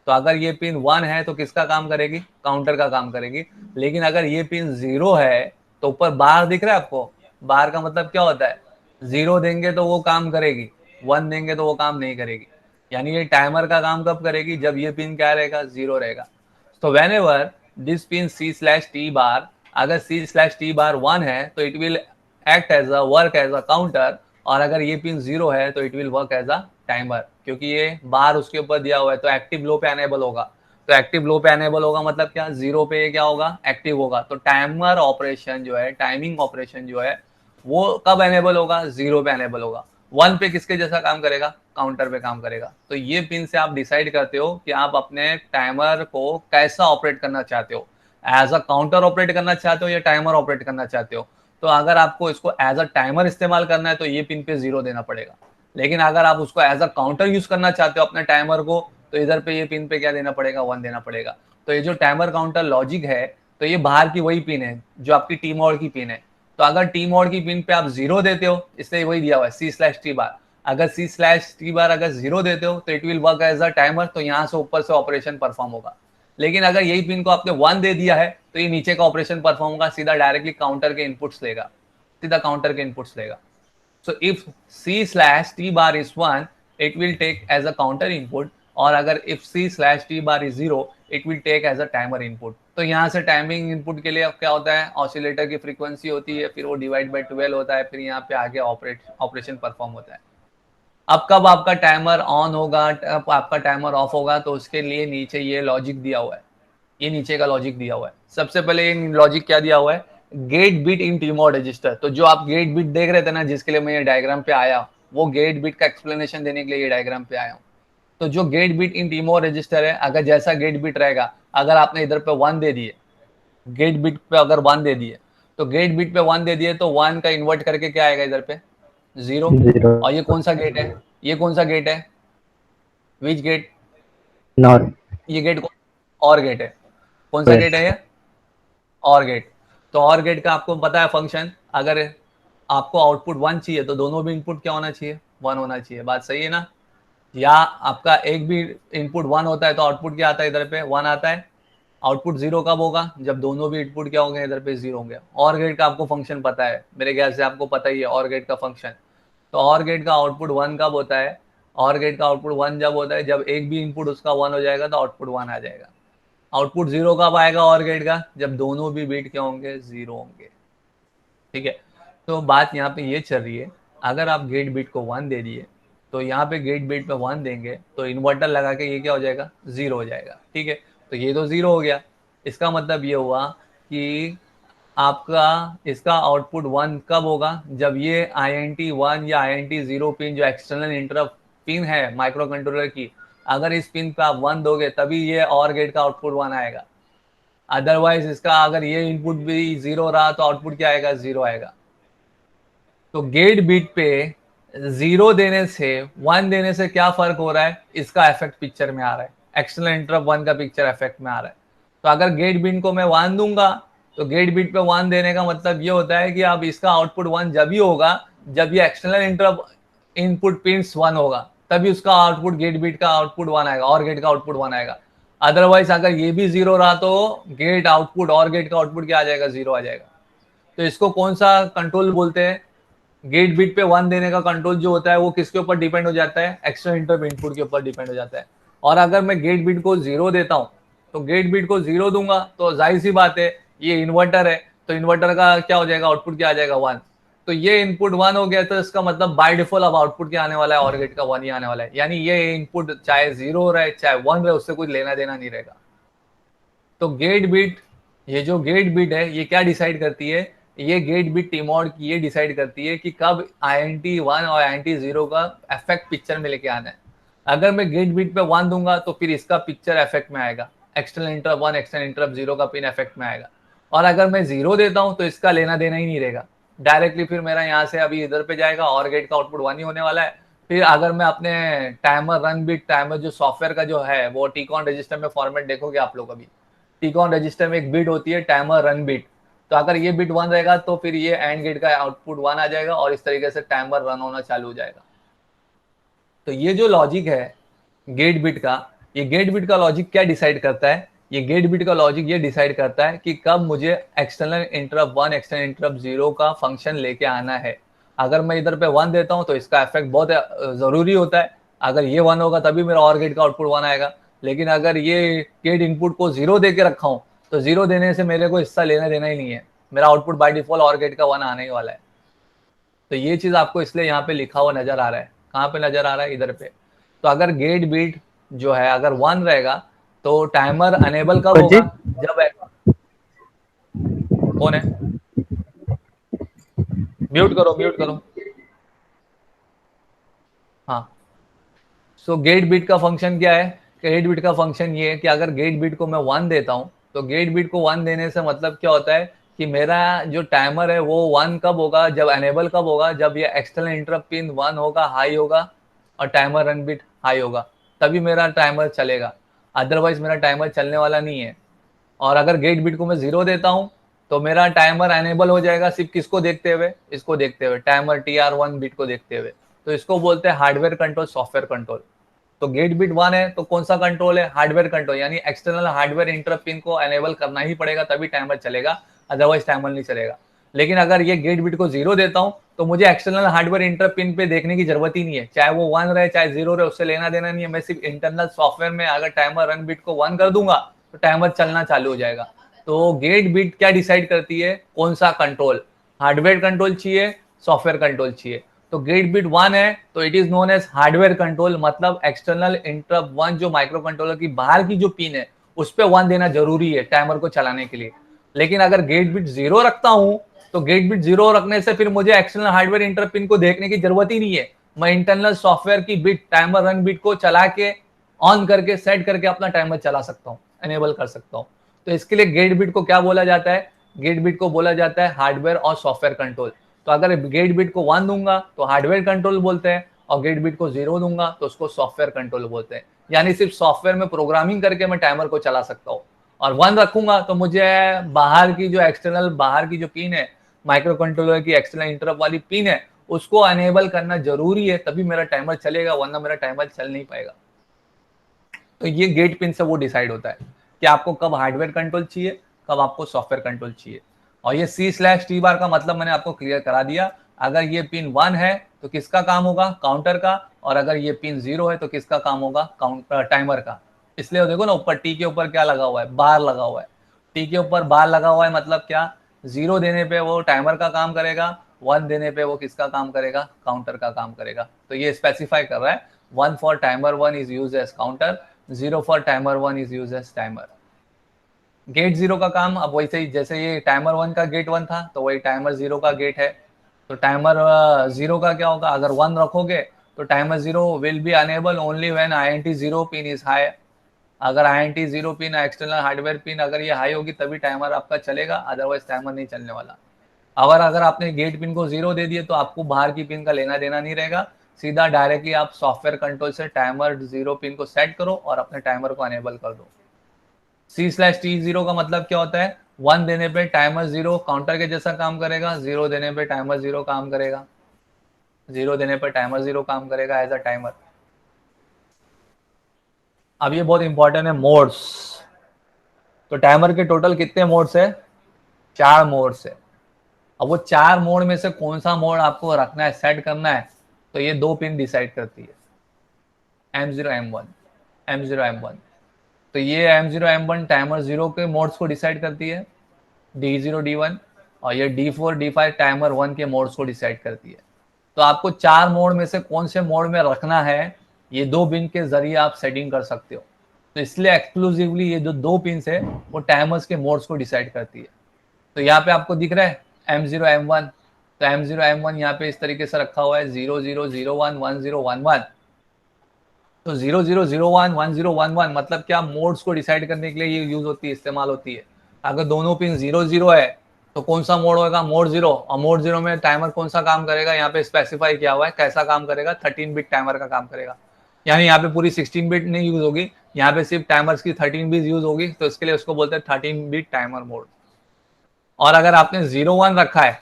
तो अगर ये पिन 1 है तो किसका काम करेगी, काउंटर का काम करेगी। लेकिन अगर ये पिन 0 है तो ऊपर बार दिख रहा है आपको, बार का मतलब क्या होता है, 0 देंगे तो वो काम करेगी, 1 देंगे तो वो काम नहीं करेगी। यानी ये टाइमर का काम कब करेगी, जब ये पिन क्या रहेगा, 0 रहेगा। तो whenever this pin C/T bar, अगर C/T बार 1 है तो it will act as a work as a counter, और अगर ये पिन 0 है तो it will work as a timer, क्योंकि ये बार उसके ऊपर दिया हुआ है तो एक्टिव लो पे एनेबल होगा। तो एक्टिव लो पे एनेबल होगा मतलब क्या, 0 पे ये क्या होगा, एक्टिव होगा। तो टाइमर ऑपरेशन जो है, टाइमिंग ऑपरेशन जो है वो कब एनेबल होगा, 0 पे एनेबल होगा। 1 पे किसके जैसा काम करेगा, काउंटर पे काम करेगा। तो ये पिन से आप डिसाइड करते हो कि आप अपने टाइमर को कैसा ऑपरेट करना चाहते हो, एज अ काउंटर ऑपरेट करना चाहते हो या टाइमर ऑपरेट करना चाहते हो। तो अगर आपको इसको एज अ टाइमर इस्तेमाल करना है तो ये पिन पे 0 देना पड़ेगा। लेकिन अगर आप उसको एज अ काउंटर यूज करना चाहते हो अपने टाइमर को, तो इधर पे ये पिन पे क्या देना पड़ेगा, 1 देना पड़ेगा। तो ये जो टाइमर काउंटर लॉजिक है, तो ये बाहर की वही पिन है जो आपकी टी मोड की पिन है। तो अगर टी मोड की पिन पे आप 0 देते हो, इसलिए वही दिया हुआ है C/T बार, अगर C/T बार अगर 0 देते हो तो it will work as a timer, तो यहाँ से ऊपर से ऑपरेशन परफॉर्म होगा। लेकिन अगर यही पिन को आपने 1 दे दिया है तो ये नीचे का ऑपरेशन परफॉर्म होगा, सीधा डायरेक्टली काउंटर के इनपुट्स लेगा, सीधा काउंटर के इनपुट्स लेगा। So if C/T bar is 1, it will take as a counter input, और अगर if C/T bar is 0, it will take as a timer input। तो यहाँ से टाइमिंग इनपुट के लिए क्या होता है, ऑसिलेटर की फ्रीक्वेंसी होती है, फिर वो डिवाइड बाय 12 होता है, फिर यहाँ पे आगे ऑपरेशन परफॉर्म होता है। अब कब आपका टाइमर ऑन होगा, कब आपका टाइमर ऑफ होगा, तो उसके लिए नीचे ये लॉजिक दिया हुआ है, ये नीचे का लॉजिक दिया हुआ है। सबसे पहले ये लॉजिक क्या दिया हुआ है, gate bit in TMOD register. तो जो आप गेट बिट देख रहे थे ना, जिसके लिए मैं ये डायग्राम पे आया, वो गेट बिट का एक्सप्लेनेशन देने के लिए ये डायग्राम पे आया हूँ। तो जो gate bit in TMOD register है, अगर जैसा गेट बिट रहेगा, अगर आपने इधर पे 1 दे दिए, गेट बिट पे अगर 1 दे दिए, तो गेट बिट पे 1 दे दिए तो 1 का इन्वर्ट करके क्या आएगा इधर पे, 0। जीरो और ये कौन सा गेट है, ये कौन सा गेट है, विच गेट, नॉर ये गेट कौन, और गेट है, कौन सा गेट है ये, और गेट। तो और गेट का आपको पता है फंक्शन, अगर आपको आउटपुट 1 चाहिए तो दोनों भी इनपुट क्या होना चाहिए, 1 होना चाहिए। बात सही है ना। या आपका एक भी इनपुट 1 होता है तो आउटपुट क्या आता है, इधर पे 1 आता है। आउटपुट 0 कब होगा, जब दोनों भी इनपुट क्या होंगे, इधर पे 0 होंगे। और गेट का आपको फंक्शन पता है, मेरे ख्याल से आपको पता ही है और गेट का फंक्शन। तो और गेट का आउटपुट 1 कब होता है, और गेट का आउटपुट 1 जब होता है जब एक भी इनपुट उसका 1 हो जाएगा तो आउटपुट 1 आ जाएगा। आउटपुट 0 कब आएगा और गेट का, जब दोनों भी बिट क्या होंगे, 0 होंगे। ठीक है। तो बात यहाँ पे ये चल रही है, अगर आप गेट बिट को 1 दे दिए तो यहाँ पे गेट बिट पे 1 देंगे तो इन्वर्टर लगा के ये क्या हो जाएगा, 0 हो जाएगा। ठीक है। तो ये तो 0 हो गया, इसका मतलब ये हुआ कि आपका इसका आउटपुट 1 कब होगा, जब ये INT1 या INT0 पिन जो एक्सटर्नल इंटरप्ट पिन है माइक्रो कंट्रोलर की, अगर इस पिन पे आप 1 दोगे तभी ये और गेट का आउटपुट 1 आएगा। अदरवाइज इसका अगर ये इनपुट भी 0 रहा तो आउटपुट क्या आएगा, 0 आएगा। तो गेट बिट पे 0 देने से 1 देने से क्या फर्क हो रहा है, इसका इफेक्ट पिक्चर में आ रहा है, एक्सटर्नल इंटरप्ट 1 का पिक्चर इफेक्ट में आ रहा है। तो अगर गेट बिट को मैं 1 दूंगा तो गेट बिट पे 1 देने का मतलब ये होता है कि अब इसका आउटपुट 1 जब ही होगा जब ये एक्सटर्नल इंटरप्ट इनपुट पिंस 1 होगा, तभी उसका आउटपुट गेट बिट का आउटपुट 1 आएगा, और गेट का आउटपुट 1 आएगा। अदरवाइज अगर ये भी 0 रहा तो गेट आउटपुट और गेट का आउटपुट क्या आ जाएगा, 0 आ जाएगा। तो इसको कौन सा कंट्रोल बोलते हैं, गेट बिट पे 1 देने का कंट्रोल जो होता है वो किसके ऊपर डिपेंड हो जाता है, एक्स्ट्रा इंटरप्ट इनपुट के ऊपर डिपेंड हो जाता है। और अगर मैं गेट बिट को 0 देता हूं तो गेट बिट को 0 दूंगा तो जाहिर सी बात है ये इन्वर्टर है, तो इन्वर्टर का क्या हो जाएगा, आउटपुट क्या आ जाएगा, 1। तो ये इनपुट 1 हो गया तो इसका मतलब बाय डिफॉल्ट अब आउटपुट क्या आने वाला है, और गेट का 1 ही आने वाला है। यानी ये इनपुट चाहे 0 रहे चाहे 1 रहे उससे कुछ लेना देना नहीं रहेगा। तो गेट बिट, ये जो गेट बिट है ये क्या डिसाइड करती है, ये गेट बिट टीमोड की ये डिसाइड करती है कि कब INT1 और INT0 का इफेक्ट पिक्चर में लेके आना है। अगर मैं गेट बिट पे 1 दूंगा तो फिर इसका पिक्चर इफेक्ट में आएगा, एक्सटर्नल इंटरप्ट 1 एक्सटर्नल इंटरप्ट 0 का पिन इफेक्ट में आएगा। और अगर मैं 0 देता हूं तो इसका लेना देना ही नहीं रहेगा, डायरेक्टली फिर मेरा यहाँ से अभी इधर पे जाएगा और गेट का आउटपुट 1 ही होने वाला है। फिर अगर मैं अपने टाइमर रन बिट, टाइमर जो सॉफ्टवेयर का जो है वो टीकॉन रजिस्टर में फॉर्मेट देखोगे आप लोग, अभी टीकॉन रजिस्टर में एक बिट होती है टाइमर रन बिट। तो अगर ये बिट 1 रहेगा तो फिर ये एंड गेट का आउटपुट 1 आ जाएगा और इस तरीके से टाइमर रन होना चालू हो जाएगा। तो ये जो लॉजिक है गेट बिट का, ये गेट बिट का लॉजिक क्या डिसाइड करता है, ये गेट बिट का लॉजिक ये डिसाइड करता है कि कब मुझे एक्सटर्नल इंटरप्ट 1 एक्सटर्नल इंटरप्ट 0 का फंक्शन लेके आना है। अगर मैं इधर पे 1 देता हूं तो इसका इफेक्ट बहुत जरूरी होता है, अगर ये 1 होगा तभी मेरा और गेट का आउटपुट 1 आएगा। लेकिन अगर ये गेट इनपुट को 0 दे के रखा हूं तो 0 देने से मेरे को हिस्सा लेना देना ही नहीं है, मेरा आउटपुट बाय डिफॉल्ट और गेट का 1 आने ही वाला है। तो ये चीज आपको इसलिए यहाँ पे लिखा हुआ नजर आ रहा है, कहाँ पे नजर आ रहा है, इधर पे। तो अगर गेट बीट जो है अगर 1 रहेगा तो टाइमर अनेबल कब जी होगा, जब कौन है, म्यूट करो म्यूट करो। हाँ, सो गेट बीट का फंक्शन क्या है, गेट बीट का फंक्शन ये है कि अगर गेट बीट को मैं 1 देता हूँ तो गेट बीट को 1 देने से मतलब क्या होता है कि मेरा जो टाइमर है वो 1 कब होगा, जब अनेबल कब होगा, जब ये एक्सटर्नल इंटरप्ट पिन 1 होगा, हाई होगा और टाइमर रन बिट हाई होगा, तभी मेरा टाइमर चलेगा, अदरवाइज मेरा टाइमर चलने वाला नहीं है। और अगर गेट बिट को मैं 0 देता हूं तो मेरा टाइमर अनेबल हो जाएगा सिर्फ किसको देखते हुए, इसको देखते हुए, टाइमर TR1 बिट को देखते हुए। तो इसको बोलते हैं हार्डवेयर कंट्रोल सॉफ्टवेयर कंट्रोल। तो गेट बिट 1 है तो कौन सा कंट्रोल है, हार्डवेयर कंट्रोल, यानी एक्सटर्नल हार्डवेयर इंटरप्ट पिन को अनेबल करना ही पड़ेगा तभी टाइमर चलेगा, अदरवाइज टाइमर नहीं चलेगा। लेकिन अगर ये गेट बिट को 0 देता हूं तो मुझे एक्सटर्नल हार्डवेयर इंटरप्ट पिन पे देखने की जरूरत ही नहीं है, चाहे वो 1 रहे चाहे 0 रहे, उससे लेना देना नहीं है। मैं सिर्फ इंटरनल सॉफ्टवेयर में अगर टाइमर रन बिट को 1 कर दूंगा तो टाइमर चलना चालू हो जाएगा। तो गेट बिट क्या डिसाइड करती है, कौन सा कंट्रोल, हार्डवेयर कंट्रोल चाहिए, सॉफ्टवेयर कंट्रोल चाहिए। तो गेट बिट 1 है तो it is known as hardware control, मतलब एक्सटर्नल इंटरप्ट 1 जो माइक्रो कंट्रोलर की बाहर की जो पिन है उस पर 1 देना जरूरी है टाइमर को चलाने के लिए। लेकिन अगर गेट बिट 0 रखता हूं तो गेट बिट 0 रखने से फिर मुझे एक्सटर्नल हार्डवेयर इंटरप्ट पिन को देखने की जरूरत ही नहीं है, मैं इंटरनल सॉफ्टवेयर की बिट टाइमर रन बिट को चला के ऑन करके सेट करके अपना टाइमर चला सकता हूँ, एनेबल कर सकता हूँ। तो इसके लिए गेट बिट को क्या बोला जाता है, गेट बिट को बोला जाता है हार्डवेयर और सॉफ्टवेयर कंट्रोल। तो अगर गेट बिट को 1 दूंगा तो हार्डवेयर कंट्रोल बोलते हैं और गेट बिट को 0 दूंगा तो उसको सॉफ्टवेयर कंट्रोल बोलते हैं। यानी सिर्फ सॉफ्टवेयर में प्रोग्रामिंग करके मैं टाइमर को चला सकता हूँ। और 1 रखूंगा तो मुझे बाहर की जो एक्सटर्नल बाहर की जो पिन है माइक्रो कंट्रोलर की एक्सटर्नल इंटरप्ट वाली पिन है उसको अनेबल करना जरूरी है, तभी मेरा टाइमर चलेगा, वरना मेरा टाइमर चल नहीं पाएगा। तो ये गेट पिन से वो डिसाइड होता है कि आपको कब हार्डवेयर कंट्रोल चाहिए, कब आपको सॉफ्टवेयर कंट्रोल चाहिए। और ये C/T बार का मतलब मैंने आपको क्लियर करा दिया। अगर ये पिन 1 है तो किसका काम होगा, काउंटर का, और अगर ये पिन 0 है तो किसका काम होगा, काउंटर टाइमर का। इसलिए देखो ना ऊपर टी के ऊपर क्या लगा हुआ है, बार लगा हुआ है। टी के ऊपर बार लगा हुआ है मतलब क्या, 0 देने पे वो टाइमर का काम करेगा, 1 देने पे वो किसका काम करेगा, काउंटर का काम करेगा। तो ये स्पेसिफाई कर रहा है 1 for timer 1 is use as counter, 0 for timer 1 is use as timer. Gate 0 का काम अब वैसे ही जैसे ये टाइमर 1 का गेट 1 था तो वही टाइमर 0 का गेट है। तो टाइमर 0 का क्या होगा, अगर 1 रखोगे तो timer 0 will be enable only when INT 0 pin is high. अगर INT 0 pin external hardware pin अगर ये हाई होगी तभी टाइमर आपका चलेगा, अदरवाइज टाइमर नहीं चलने वाला। अगर आपने गेट पिन को 0 दे दिए तो आपको बाहर की पिन का लेना देना नहीं रहेगा, सीधा डायरेक्टली आप सॉफ्टवेयर कंट्रोल से टाइमर 0 पिन को सेट करो और अपने टाइमर को अनेबल कर दो। C/T0 का मतलब क्या होता है, 1 देने पे टाइमर 0 काउंटर के जैसा काम करेगा, 0 देने पे टाइमर 0 काम करेगा, 0 देने पे टाइमर 0 काम करेगा एज अ टाइमर। अब ये बहुत इंपॉर्टेंट है, मोड्स। तो टाइमर के टोटल कितने मोड्स है, 4 मोड्स है। अब वो 4 मोड में से कौन सा मोड आपको रखना है, सेट करना है, तो ये 2 पिन डिसाइड करती है, M0 M1, M0 M1। तो ये M0 M1 टाइमर 0 के मोड्स को डिसाइड करती है, D0 D1, और ये D4 D5 टाइमर 1 के मोड्स को डिसाइड करती है। तो आपको 4 मोड में से कौन से मोड में रखना है ये 2 पिन के जरिए आप सेटिंग कर सकते हो। तो इसलिए एक्सक्लूसिवली ये जो 2 पिन है वो टाइमर्स के मोड्स को डिसाइड करती है। तो यहाँ पे आपको दिख रहा है M0 M1, तो M0 M1 यहाँ पे इस तरीके से रखा हुआ है 0001 1011। तो 0001 1011 मतलब क्या, मोड्स को डिसाइड करने के लिए ये यूज होती है, इस्तेमाल होती है। अगर दोनों पिन 00 है तो कौन सा मोड होगा, मोड 0, और मोड 0 में टाइमर कौन सा काम करेगा, यहाँ पे स्पेसिफाई किया हुआ है कैसा काम करेगा, 13 बिट टाइमर का काम करेगा। यानी यहाँ पे पूरी 16 बिट नहीं यूज होगी, यहाँ पे सिर्फ टाइमर्स की 13 बिट यूज होगी, तो इसके लिए उसको बोलते हैं 13 बिट टाइमर मोड। और अगर आपने 01 रखा है,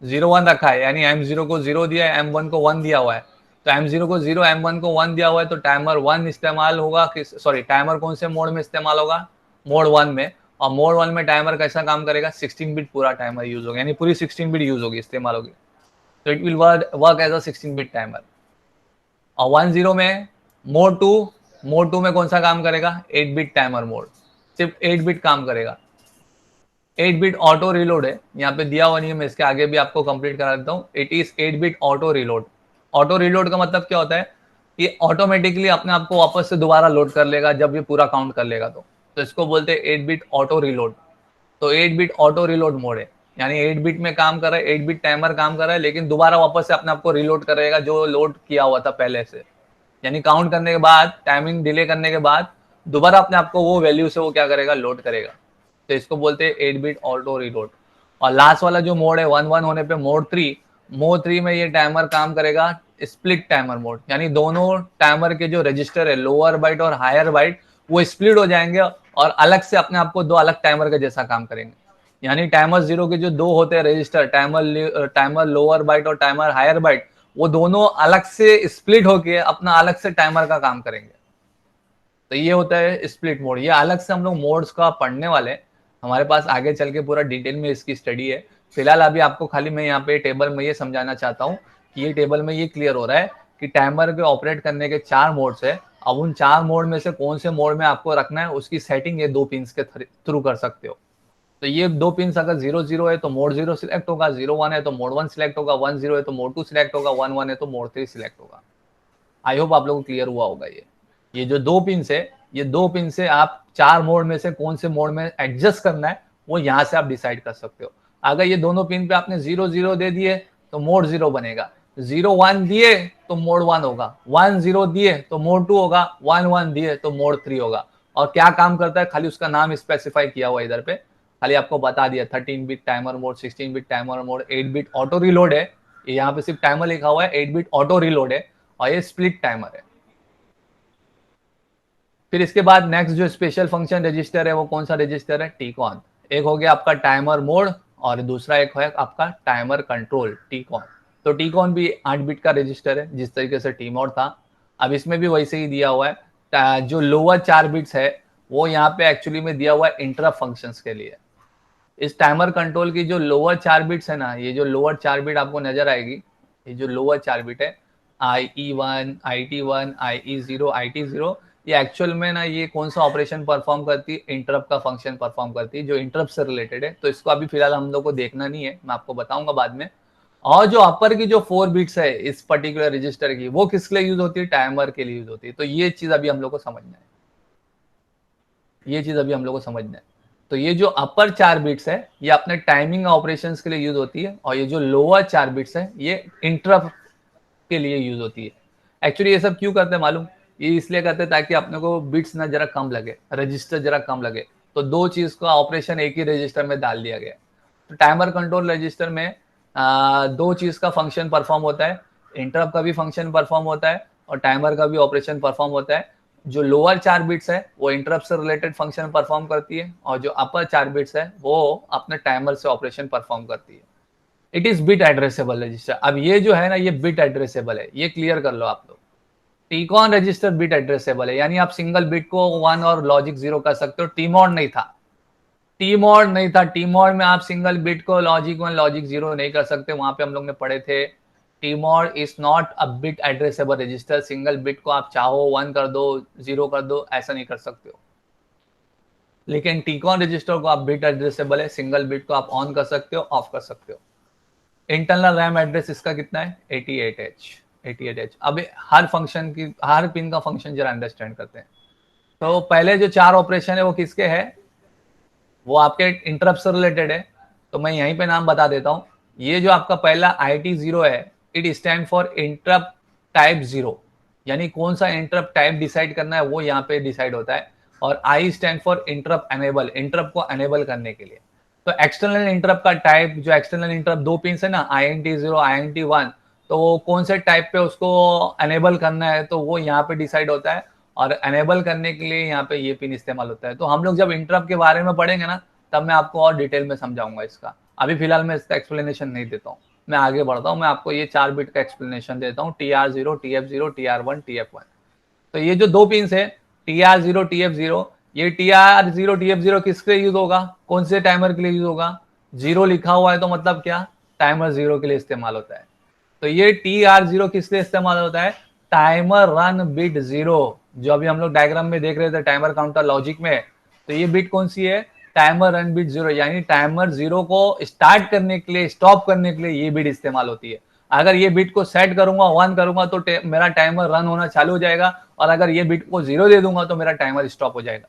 01 रखा है यानी M0 को 0 दिया है, M1 को 1 दिया हुआ है, तो M0 को 0, M1 को 1 दिया हुआ है, तो टाइमर 1 इस्तेमाल होगा, सॉरी टाइमर कौन से मोड में इस्तेमाल होगा, मोड 1 में। और मोड 1 में टाइमर कैसा काम करेगा, 16 बिट पूरा टाइमर यूज होगा, यानी पूरी 16 बिट यूज होगी, इस्तेमाल होगी। तो it will work as a 16 bit timer. और 10 में मोड 2 में कौन सा काम करेगा, 8 बिट टाइमर मोड, सिर्फ 8 बिट काम करेगा। 8 बिट ऑटो रिलोड है, यहाँ पे दिया हुआ नहीं है, मैं इसके आगे भी आपको कंप्लीट करा देता हूँ। It is 8 bit auto reload. Auto reload का मतलब क्या होता है, ये ऑटोमेटिकली अपने आप को वापस से दोबारा लोड कर लेगा जब ये पूरा काउंट कर लेगा। तो इसको बोलते हैं 8 बिट ऑटो रिलोड। तो 8 बिट ऑटो रिलोड मोड है, यानी 8 बिट में काम कर रहा है, 8 बिट टाइमर काम कर रहा है, लेकिन दोबारा वापस से अपने आप को रिलोड करेगा जो लोड किया हुआ था पहले से। यानी काउंट करने के बाद, टाइमिंग डिले करने के बाद दोबारा अपने आप को वो वैल्यू से वो क्या करेगा, लोड करेगा। तो इसको बोलते हैं 8 बिट ऑटो रिलोड। और लास्ट वाला जो मोड है 1 1 होने पे मोड 3 में ये टाइमर काम करेगा स्प्लिट टाइमर मोड, यानी दोनों टाइमर के जो रजिस्टर है, लोअर बाइट और हायर बाइट, वो स्प्लिट हो जाएंगे और अलग से अपने आप को दो अलग टाइमर के जैसा काम करेंगे। यानी टाइमर 0 के जो दो होते हैं रजिस्टर, टाइमर लोअर बाइट और टाइमर हायर बाइट, वो दोनों अलग से स्प्लिट होके अपना अलग से टाइमर का काम करेंगे। तो ये होता है स्प्लिट मोड। ये अलग से हम लोग मोड्स का पढ़ने वाले हैं, हमारे पास आगे चल के पूरा डिटेल में इसकी स्टडी है। फिलहाल अभी आपको खाली मैं यहाँ पे टेबल में ये समझाना चाहता हूँ कि ये टेबल में ये क्लियर हो रहा है कि टाइमर के ऑपरेट करने के 4 मोड्स है। अब उन 4 मोड में से कौन से मोड में आपको रखना है, उसकी सेटिंग ये 2 पिंस के थ्रू कर सकते हो। तो ये 2 पिंस अगर 0 0 है तो मोड 0 सिलेक्ट होगा, 0 1 है तो मोड 1 सिलेक्ट होगा, 1 0 है तो मोड 2 सिलेक्ट होगा, 1 1 है तो मोड 3 सिलेक्ट होगा। आई होप आप लोगों को क्लियर हुआ होगा। ये जो 2 पिन है, ये 2 पिन से आप 4 मोड में से कौन से मोड में एडजस्ट करना है वो यहाँ से आप डिसाइड कर सकते हो। अगर ये दोनों पिन पे आपने 0 0 दे दिए तो मोड 0 बनेगा, 0 1 दिए तो मोड 1 होगा, 1 0 दिए तो मोड 2 होगा, 1 1 दिए तो मोड 3 होगा। और क्या काम करता है, खाली उसका नाम स्पेसिफाई किया हुआ इधर पे, खाली आपको बता दिया 13 bit timer mode, 16 bit timer mode, 8 bit auto reload है। यहाँ पे सिर्फ टाइमर लिखा हुआ है, 8 बिट ऑटो रिलोड है, और ये स्प्लिट टाइमर है। फिर इसके बाद नेक्स्ट जो स्पेशल फंक्शन रजिस्टर है वो कौन सा रजिस्टर है, टीकॉन। एक हो गया आपका टाइमर मोड और दूसरा एक है आपका टाइमर कंट्रोल, टीकॉन। तो टीकॉन भी 8 बिट का रजिस्टर है, जिस तरीके से टीमोड था। अब इसमें भी वैसे ही दिया हुआ है, जो लोअर 4 बिट्स है वो यहाँ पे एक्चुअली में दिया हुआ है इंटरप्ट फंक्शंस के लिए। इस टाइमर कंट्रोल की जो लोअर 4 बिट्स है ना, ये जो लोअर 4 बिट आपको नजर आएगी, ये जो लोअर 4 बिट है IE1, IT1, IE0, IT0, ये एक्चुअल में ना ये कौन सा ऑपरेशन परफॉर्म करती है, इंटरप्ट का फंक्शन परफॉर्म करती है जो इंटरप्ट से रिलेटेड है। तो इसको अभी फिलहाल हम लोग को देखना नहीं है, मैं आपको बताऊंगा बाद में। और जो अपर की जो 4 बिट्स है इस पर्टिकुलर रजिस्टर की, वो किस लिए यूज होती है, टाइमर के लिए यूज होती है। तो ये चीज अभी हम लोग को समझना है, ये चीज अभी हम लोग को समझना है। तो ये जो अपर 4 बिट्स है ये अपने टाइमिंग ऑपरेशंस के लिए यूज होती है, और ये जो लोअर 4 बिट्स है ये इंटरप्ट के लिए यूज होती है। एक्चुअली ये सब क्यों करते हैं मालूम, ये इसलिए करते हैं ताकि अपने को बिट्स ना जरा कम लगे, रजिस्टर जरा कम लगे। तो दो चीज का ऑपरेशन एक ही रजिस्टर में डाल दिया गया। तो टाइमर कंट्रोल रजिस्टर में दो चीज का फंक्शन परफॉर्म होता है, इंटरप्ट का भी फंक्शन परफॉर्म होता है और टाइमर का भी ऑपरेशन परफॉर्म होता है। जो लोअर 4 बिट्स है वो इंटरप्ट से रिलेटेड फंक्शन परफॉर्म करती है, और जो अपर 4 बिट्स है वो अपने टाइमर से ऑपरेशन परफॉर्म करती है। It is bit addressable register. अब ये जो है ना, ये बिट एड्रेसेबल है, ये क्लियर कर लो आप लोग। टीकॉन रजिस्टर बिट एड्रेसेबल है, यानी आप सिंगल बिट को 1 और लॉजिक 0 कर सकते हो। टीमोड नहीं था, टीमोड नहीं था। टीमोड में आप सिंगल बिट को लॉजिक 1 लॉजिक 0 नहीं कर सकते। वहां पे हम लोग ने पढ़े थे TMOD is not a bit addressable register. Single bit को आप चाहो 1 कर दो, 0 कर दो, ऐसा नहीं कर सकते हो। लेकिन टीकॉन रजिस्टर को आप बिट एड्रेसेबल है, सिंगल बिट को आप ऑन कर सकते हो, ऑफ कर सकते हो। इंटरनल रैम एड्रेस इसका कितना है, 88H। अब हर फंक्शन की, हर पिन का फंक्शन जरा अंडरस्टैंड करते हैं। तो पहले जो 4 ऑपरेशन है वो किसके है, वो आपके इंटरप्ट से रिलेटेड है। तो मैं यहीं पे नाम बता देता हूं। ये जो आपका पहला IT0 है, it stand for interrupt type 0, यानी कौन सा इंटरप्ट टाइप डिसाइड करना है वो यहाँ पे डिसाइड होता है। और I stand for interrupt enable, interrupt को एनेबल करने के लिए। तो एक्सटर्नल इंटरप्ट का टाइप, जो एक्सटर्नल इंटरप्ट 2 पिन है ना, INT0, INT1, तो वो कौन से टाइप पे उसको एनेबल करना है तो वो यहाँ पे डिसाइड होता है। और एनेबल करने के लिए यहाँ पे ये पिन इस्तेमाल होता है। तो हम लोग जब इंटरप्ट के बारे में पढ़ेंगे ना, तब मैं आपको और डिटेल में समझाऊंगा इसका। अभी फिलहाल मैं इसका एक्सप्लेनेशन नहीं देता हूँ। मैं आगे बढ़ता हूँ, मैं आपको ये 4 बिट का एक्सप्लेनेशन देता हूँ, TR0, TF0, TR1, TF1। तो ये जो 2 पिन है TR0, TF0, ये TR0, TF0 किसके लिए यूज होगा, कौन से टाइमर के लिए यूज होगा? 0 लिखा हुआ है तो मतलब क्या, टाइमर 0 के लिए इस्तेमाल होता है। तो ये TR0 किस लिए इस्तेमाल होता है? टाइमर रन बिट 0, जो अभी हम लोग डायग्राम में देख रहे थे टाइमर काउंटर लॉजिक में। तो ये बिट कौन सी है? टाइमर रन बिट 0, यानी टाइमर 0 को स्टार्ट करने के लिए, स्टॉप करने के लिए ये बिट इस्तेमाल होती है। अगर ये बिट को सेट करूंगा, 1 करूंगा तो मेरा टाइमर रन होना चालू हो जाएगा, और अगर ये बिट को 0 दे दूंगा तो मेरा टाइमर स्टॉप हो जाएगा।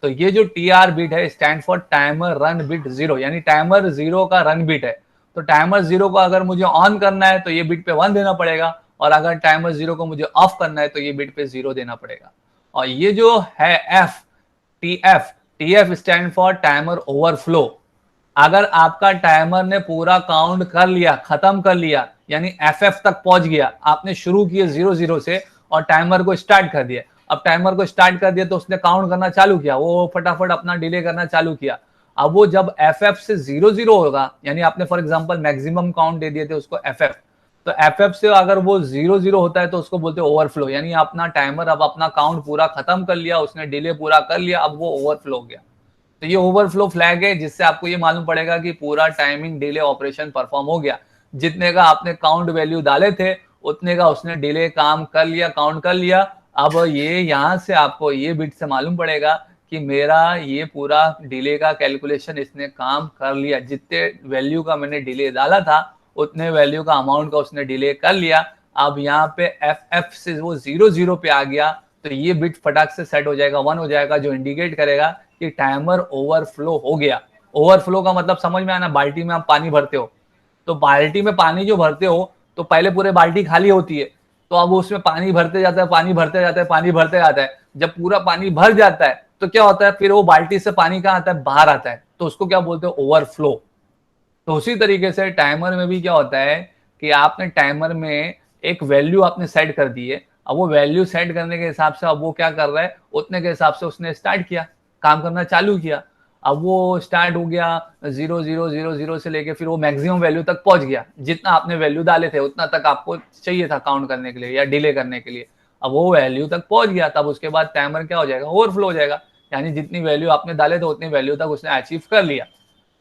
तो ये जो TR बिट है stand for timer run bit 0, यानी टाइमर 0 का रन बिट है। तो टाइमर 0 को अगर मुझे ऑन करना है तो ये बिट पे 1 देना पड़ेगा, और अगर टाइमर 0 को मुझे ऑफ करना है तो ये बिट पे 0 देना पड़ेगा। और ये जो है F, TF stand for timer overflow. अगर आपका टाइमर ने पूरा काउंट कर लिया, खत्म कर लिया, यानी FF तक पहुंच गया, आपने शुरू किए 0 से और टाइमर को स्टार्ट कर दिया। अब टाइमर को स्टार्ट कर दिया तो उसने काउंट करना चालू किया, वो फटाफट अपना डिले करना चालू किया। अब वो जब FF से 0 होगा, यानी आपने for example maximum count they दिए थे उसको FF, तो FF से अगर वो 0 होता है तो उसको बोलते हैं ओवरफ्लो, यानी अपना टाइमर अब अपना काउंट पूरा खत्म कर लिया, उसने डिले पूरा कर लिया, अब वो ओवरफ्लो हो गया। तो ये ओवरफ्लो फ्लैग है, जिससे आपको ये मालूम पड़ेगा कि पूरा टाइमिंग डिले ऑपरेशन परफॉर्म हो गया। जितने का आपने काउंट वैल्यू डाले थे उतने का उसने डिले काम कर लिया, काउंट कर लिया। अब ये यहां से आपको ये बिट से मालूम पड़ेगा कि मेरा ये पूरा डिले का कैलकुलेशन इसने काम कर लिया, जितने वैल्यू का मैंने डिले डाला था उतने वैल्यू का अमाउंट का उसने डिले कर लिया। अब यहाँ पे FF से वो 0 पे आ गया, तो ये बिट फटाक से सेट हो जाएगा, 1 हो जाएगा, जो इंडिकेट करेगा कि टाइमर ओवरफ्लो हो गया। ओवरफ्लो का मतलब समझ में आना, बाल्टी में आप पानी भरते हो, तो बाल्टी में पानी जो भरते हो तो पहले पूरे बाल्टी खाली होती है, तो अब उसमें पानी भरते जाता है, पानी भरते जाता है, पानी भरते जाता है। जब पूरा पानी भर जाता है तो क्या होता है, फिर वो बाल्टी से पानी कहाँ आता है, बाहर आता है, तो उसको क्या बोलते हैं, ओवरफ्लो। तो उसी तरीके से टाइमर में भी क्या होता है कि आपने टाइमर में एक वैल्यू आपने सेट कर दी है, अब वो वैल्यू सेट करने के हिसाब से अब वो क्या कर रहा है, उतने के हिसाब से उसने स्टार्ट किया, काम करना चालू किया। अब वो स्टार्ट हो गया 0 से लेके फिर वो मैक्सिमम वैल्यू तक पहुंच गया, जितना आपने वैल्यू डाले थे उतना तक आपको चाहिए था काउंट करने के लिए या डिले करने के लिए। अब वो वैल्यू तक पहुंच गया, तब उसके बाद टाइमर क्या हो जाएगा, ओवरफ्लो हो जाएगा, यानी जितनी वैल्यू आपने डाले थे उतनी वैल्यू तक उसने अचीव कर लिया।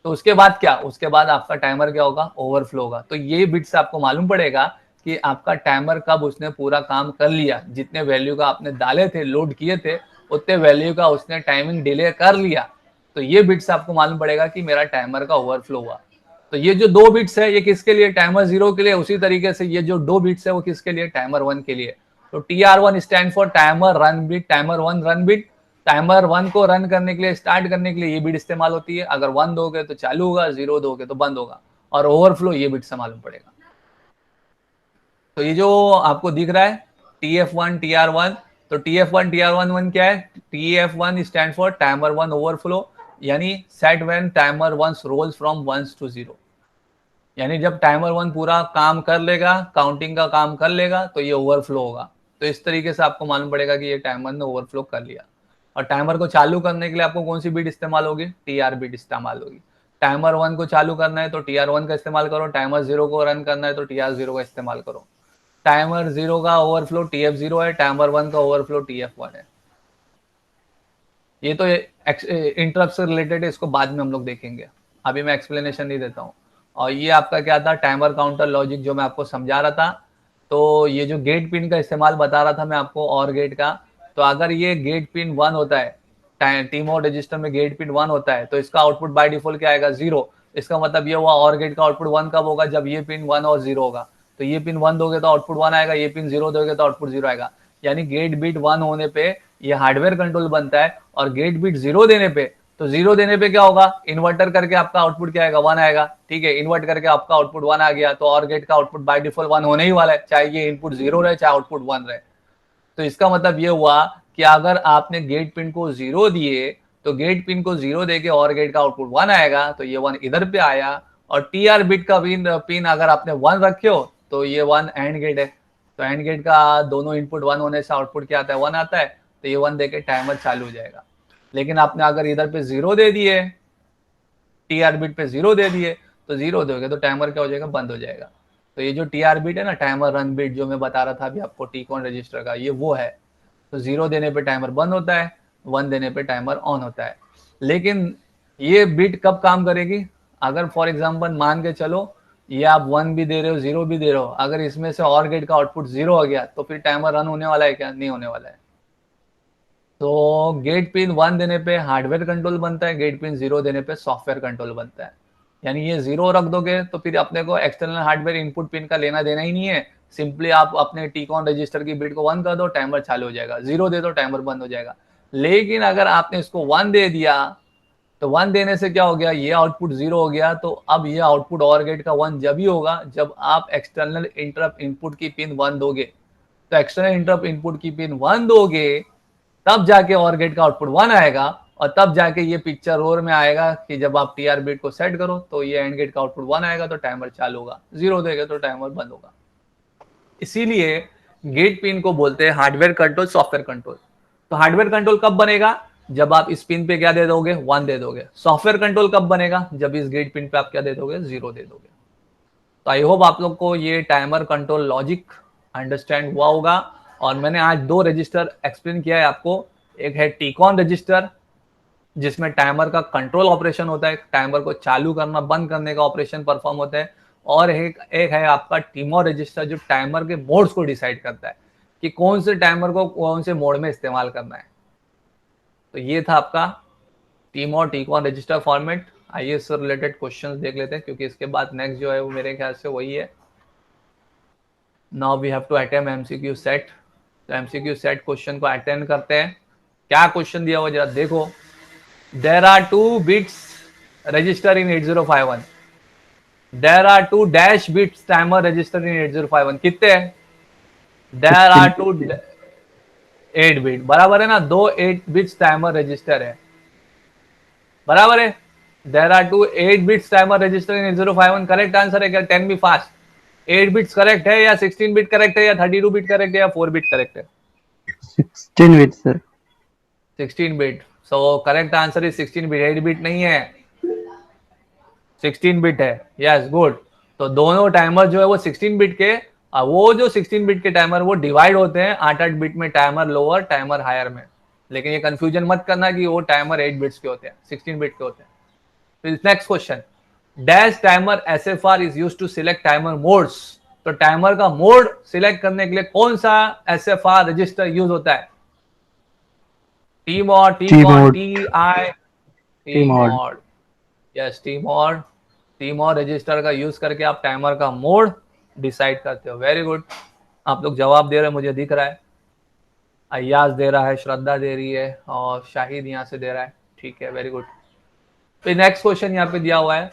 तो उसके बाद क्या, उसके बाद आपका टाइमर क्या होगा, ओवरफ्लो होगा। तो ये बिट से आपको मालूम पड़ेगा कि आपका टाइमर कब उसने पूरा काम कर लिया, जितने वैल्यू का आपने डाले थे, लोड किए थे, उतने वैल्यू का उसने टाइमिंग डिले कर लिया। तो ये बिट से आपको मालूम पड़ेगा कि मेरा टाइमर का ओवरफ्लो हुआ। तो ये जो 2 बिट्स है ये किसके लिए, टाइमर 0 के लिए। उसी तरीके से ये जो 2 बिट्स है वो किसके लिए, टाइमर 1 के लिए। तो TR1 stand for timer run bit, timer 1 run bit. Timer 1 को रन करने के लिए, स्टार्ट करने के लिए ये बिट इस्तेमाल होती है। अगर 1 दोगे तो चालू होगा, 0 दोगे तो बंद होगा, और ओवरफ्लो ये बिट से मालूम पड़ेगा। तो ये जो आपको दिख रहा है TF1 TR1, तो TF1 TR1 क्या है, TF1 stand for timer 1 overflow, यानी set when timer 1 rolls from 1 to 0, यानी जब टाइमर 1 पूरा काम कर लेगा, काउंटिंग का काम कर लेगा, तो ये ओवरफ्लो होगा। तो इस तरीके से आपको मालूम पड़ेगा कि ये टाइमर ने ओवरफ्लो कर लिया। और टाइमर को चालू करने के लिए आपको कौन सी बिट इस्तेमाल होगी, TR बिट इस्तेमाल होगी। टाइमर 1 को चालू करना है तो TR1 का इस्तेमाल करो, टाइमर 0 को रन करना है तो TR0 का इस्तेमाल करो। टाइमर 0 का ओवरफ्लो TF0 है, टाइमर 1 का ओवरफ्लो TF1 है। ये तो इंटरप्ट से रिलेटेड है, इसको बाद में हम लोग देखेंगे, अभी मैं एक्सप्लेनेशन नहीं देता हूँ। और ये आपका क्या था, टाइमर काउंटर लॉजिक जो मैं आपको समझा रहा था। तो ये जो गेट पिन का इस्तेमाल बता रहा था मैं आपको, और गेट का, तो अगर ये गेट पिन 1 होता है, टीमोड रजिस्टर में गेट पिन 1 होता है, तो इसका आउटपुट बाय डिफॉल्ट क्या आएगा, 0। इसका मतलब ये हुआ और गेट का आउटपुट 1 कब होगा, जब ये पिन 1 और 0 होगा। तो ये पिन 1 दोगे तो आउटपुट 1 आएगा, ये पिन 0 दोगे तो आउटपुट 0 आएगा। यानी गेट बिट 1 होने पे ये हार्डवेयर कंट्रोल बनता है, और गेट बिट 0 देने पे, तो 0 देने पे क्या होगा, इन्वर्टर करके आपका आउटपुट क्या आएगा, 1 आएगा। ठीक है, इन्वर्ट करके आपका आउटपुट 1 आ गया, तो और गेट का आउटपुट बाय डिफॉल्ट 1 होने ही वाला है, चाहे ये इनपुट 0 रहे चाहे आउटपुट 1 रहे। तो इसका मतलब ये हुआ कि अगर आपने गेट पिन को 0 दिए तो गेट पिन को 0 देके और गेट का आउटपुट 1 आएगा, तो ये 1 इधर पे आया। और TR बिट का पिन अगर आपने 1 रखे हो तो ये 1 एंड गेट है, तो एंड गेट का दोनों इनपुट 1 होने से आउटपुट क्या आता है, 1 आता है, तो ये 1 देके टाइमर चालू हो जाएगा। लेकिन आपने अगर इधर पे 0 दे दिए, TR बिट पे 0 दे दिए, तो 0 दोगे तो टाइमर क्या हो जाएगा, बंद हो जाएगा। तो ये जो TR बीट है ना, टाइमर रन बीट, जो मैं बता रहा था अभी आपको टीकॉन रजिस्टर का, ये वो है। तो 0 देने पे टाइमर बंद होता है, 1 देने पे टाइमर ऑन होता है। लेकिन ये बिट कब काम करेगी, अगर फॉर एग्जांपल मान के चलो ये आप 1 भी दे रहे हो 0 भी दे रहे हो, अगर इसमें से और गेट का आउटपुट 0 हो गया तो फिर टाइमर रन होने वाला है क्या, नहीं होने वाला है। तो गेट पिन 1 देने पे हार्डवेयर कंट्रोल बनता है, गेट पिन 0 देने पे सॉफ्टवेयर कंट्रोल बनता है। यानी ये 0 रख दोगे तो फिर अपने को एक्सटर्नल हार्डवेयर इनपुट पिन का लेना देना ही नहीं है, सिंपली आप अपने टीकॉन रजिस्टर की बिट को 1 कर दो, टाइमर चालू हो जाएगा, 0 दे दो टाइमर बंद हो जाएगा। लेकिन अगर आपने इसको 1 दे दिया तो 1 देने से क्या हो गया, ये आउटपुट 0 हो गया। तो अब ये आउटपुट और गेट का 1 जब ही होगा जब आप एक्सटर्नल इंटरप्ट इनपुट की पिन 1 दोगे। तो एक्सटर्नल इंटरप्ट इनपुट की पिन 1 दोगे तब जाके और गेट का आउटपुट 1 आएगा, और तब जाके ये पिक्चर रोर में आएगा कि जब आप TR बिट को सेट करो तो ये एंड गेट का आउटपुट 1 आएगा तो टाइमर चालू होगा, 0 देगा तो टाइमर बंद होगा। इसीलिए गेट पिन को बोलते हैं हार्डवेयर कंट्रोल सॉफ्टवेयर कंट्रोल। तो हार्डवेयर कंट्रोल कब बनेगा, जब आप इस पिन पे क्या दे दोगे, 1 दे दोगे। सॉफ्टवेयर कंट्रोल कब बनेगा, जब इस गेट पिन पे आप क्या दे दोगे, 0 दे दोगे। तो आई होप आप लोग को ये टाइमर कंट्रोल लॉजिक अंडरस्टैंड हुआ होगा। और मैंने आज 2 रजिस्टर एक्सप्लेन किया है आपको। एक है टीकॉन रजिस्टर जिसमें टाइमर का कंट्रोल ऑपरेशन होता है, टाइमर को चालू करना बंद करने का ऑपरेशन परफॉर्म होता है। और एक है आपका टीमोर रजिस्टर जो टाइमर के मोड्स को डिसाइड करता है कि कौन से टाइमर को कौन से मोड में इस्तेमाल करना है। तो ये था आपका टीमोर टीकॉन रजिस्टर फॉर्मेट। आइए इससे रिलेटेड क्वेश्चंस देख लेते हैं, क्योंकि इसके बाद नेक्स्ट जो है वो मेरे ख्याल से वही है। Now we have to attempt MCQ set. तो MCQ सेट क्वेश्चन को अटेंड करते हैं। क्या क्वेश्चन दिया हुआ जरा देखो। There are 2 bits register in 8051. There are 2 dash bits timer register in 8051. कितने हैं? There are 2 8 bit, बराबर है ना, 2 8 bits timer register है, बराबर है। There are 2 8 bits timer register in 8051. Correct answer है क्या, 10 बी फास्ट। 8 बिट्स करेक्ट है या 16 बिट करेक्ट है या 32 बिट करेक्ट है या 4 बिट करेक्ट है? 16 bit sir. 16 bit. So correct answer is 16 bit, 8 bit नहीं है, 16 बिट है। Yes good. तो दोनों टाइमर जो है वो 16 बिट के, वो जो 16 बिट के टाइमर वो डिवाइड होते हैं 8-8 बिट में, टाइमर लोअर टाइमर हायर में। लेकिन ये कंफ्यूजन मत करना कि वो टाइमर 8 बिट्स के होते हैं, 16 बिट के होते हैं। फिर next question, dash timer SFR is used to select timer modes. तो टाइमर का मोड सिलेक्ट करने के लिए कौन सा SFR रजिस्टर यूज होता है? टीमोर, टीकॉन, TI, टीमोर। यस टीमोर। टीमोर रजिस्टर का यूज करके आप टाइमर का मोड डिसाइड करते हो। वेरी गुड, आप लोग जवाब दे रहे हैं, मुझे दिख रहा है। अय्याज दे रहा है, श्रद्धा दे रही है और शाहिद यहाँ से दे रहा है। ठीक है, वेरी गुड। फिर नेक्स्ट क्वेश्चन यहाँ पे दिया हुआ है,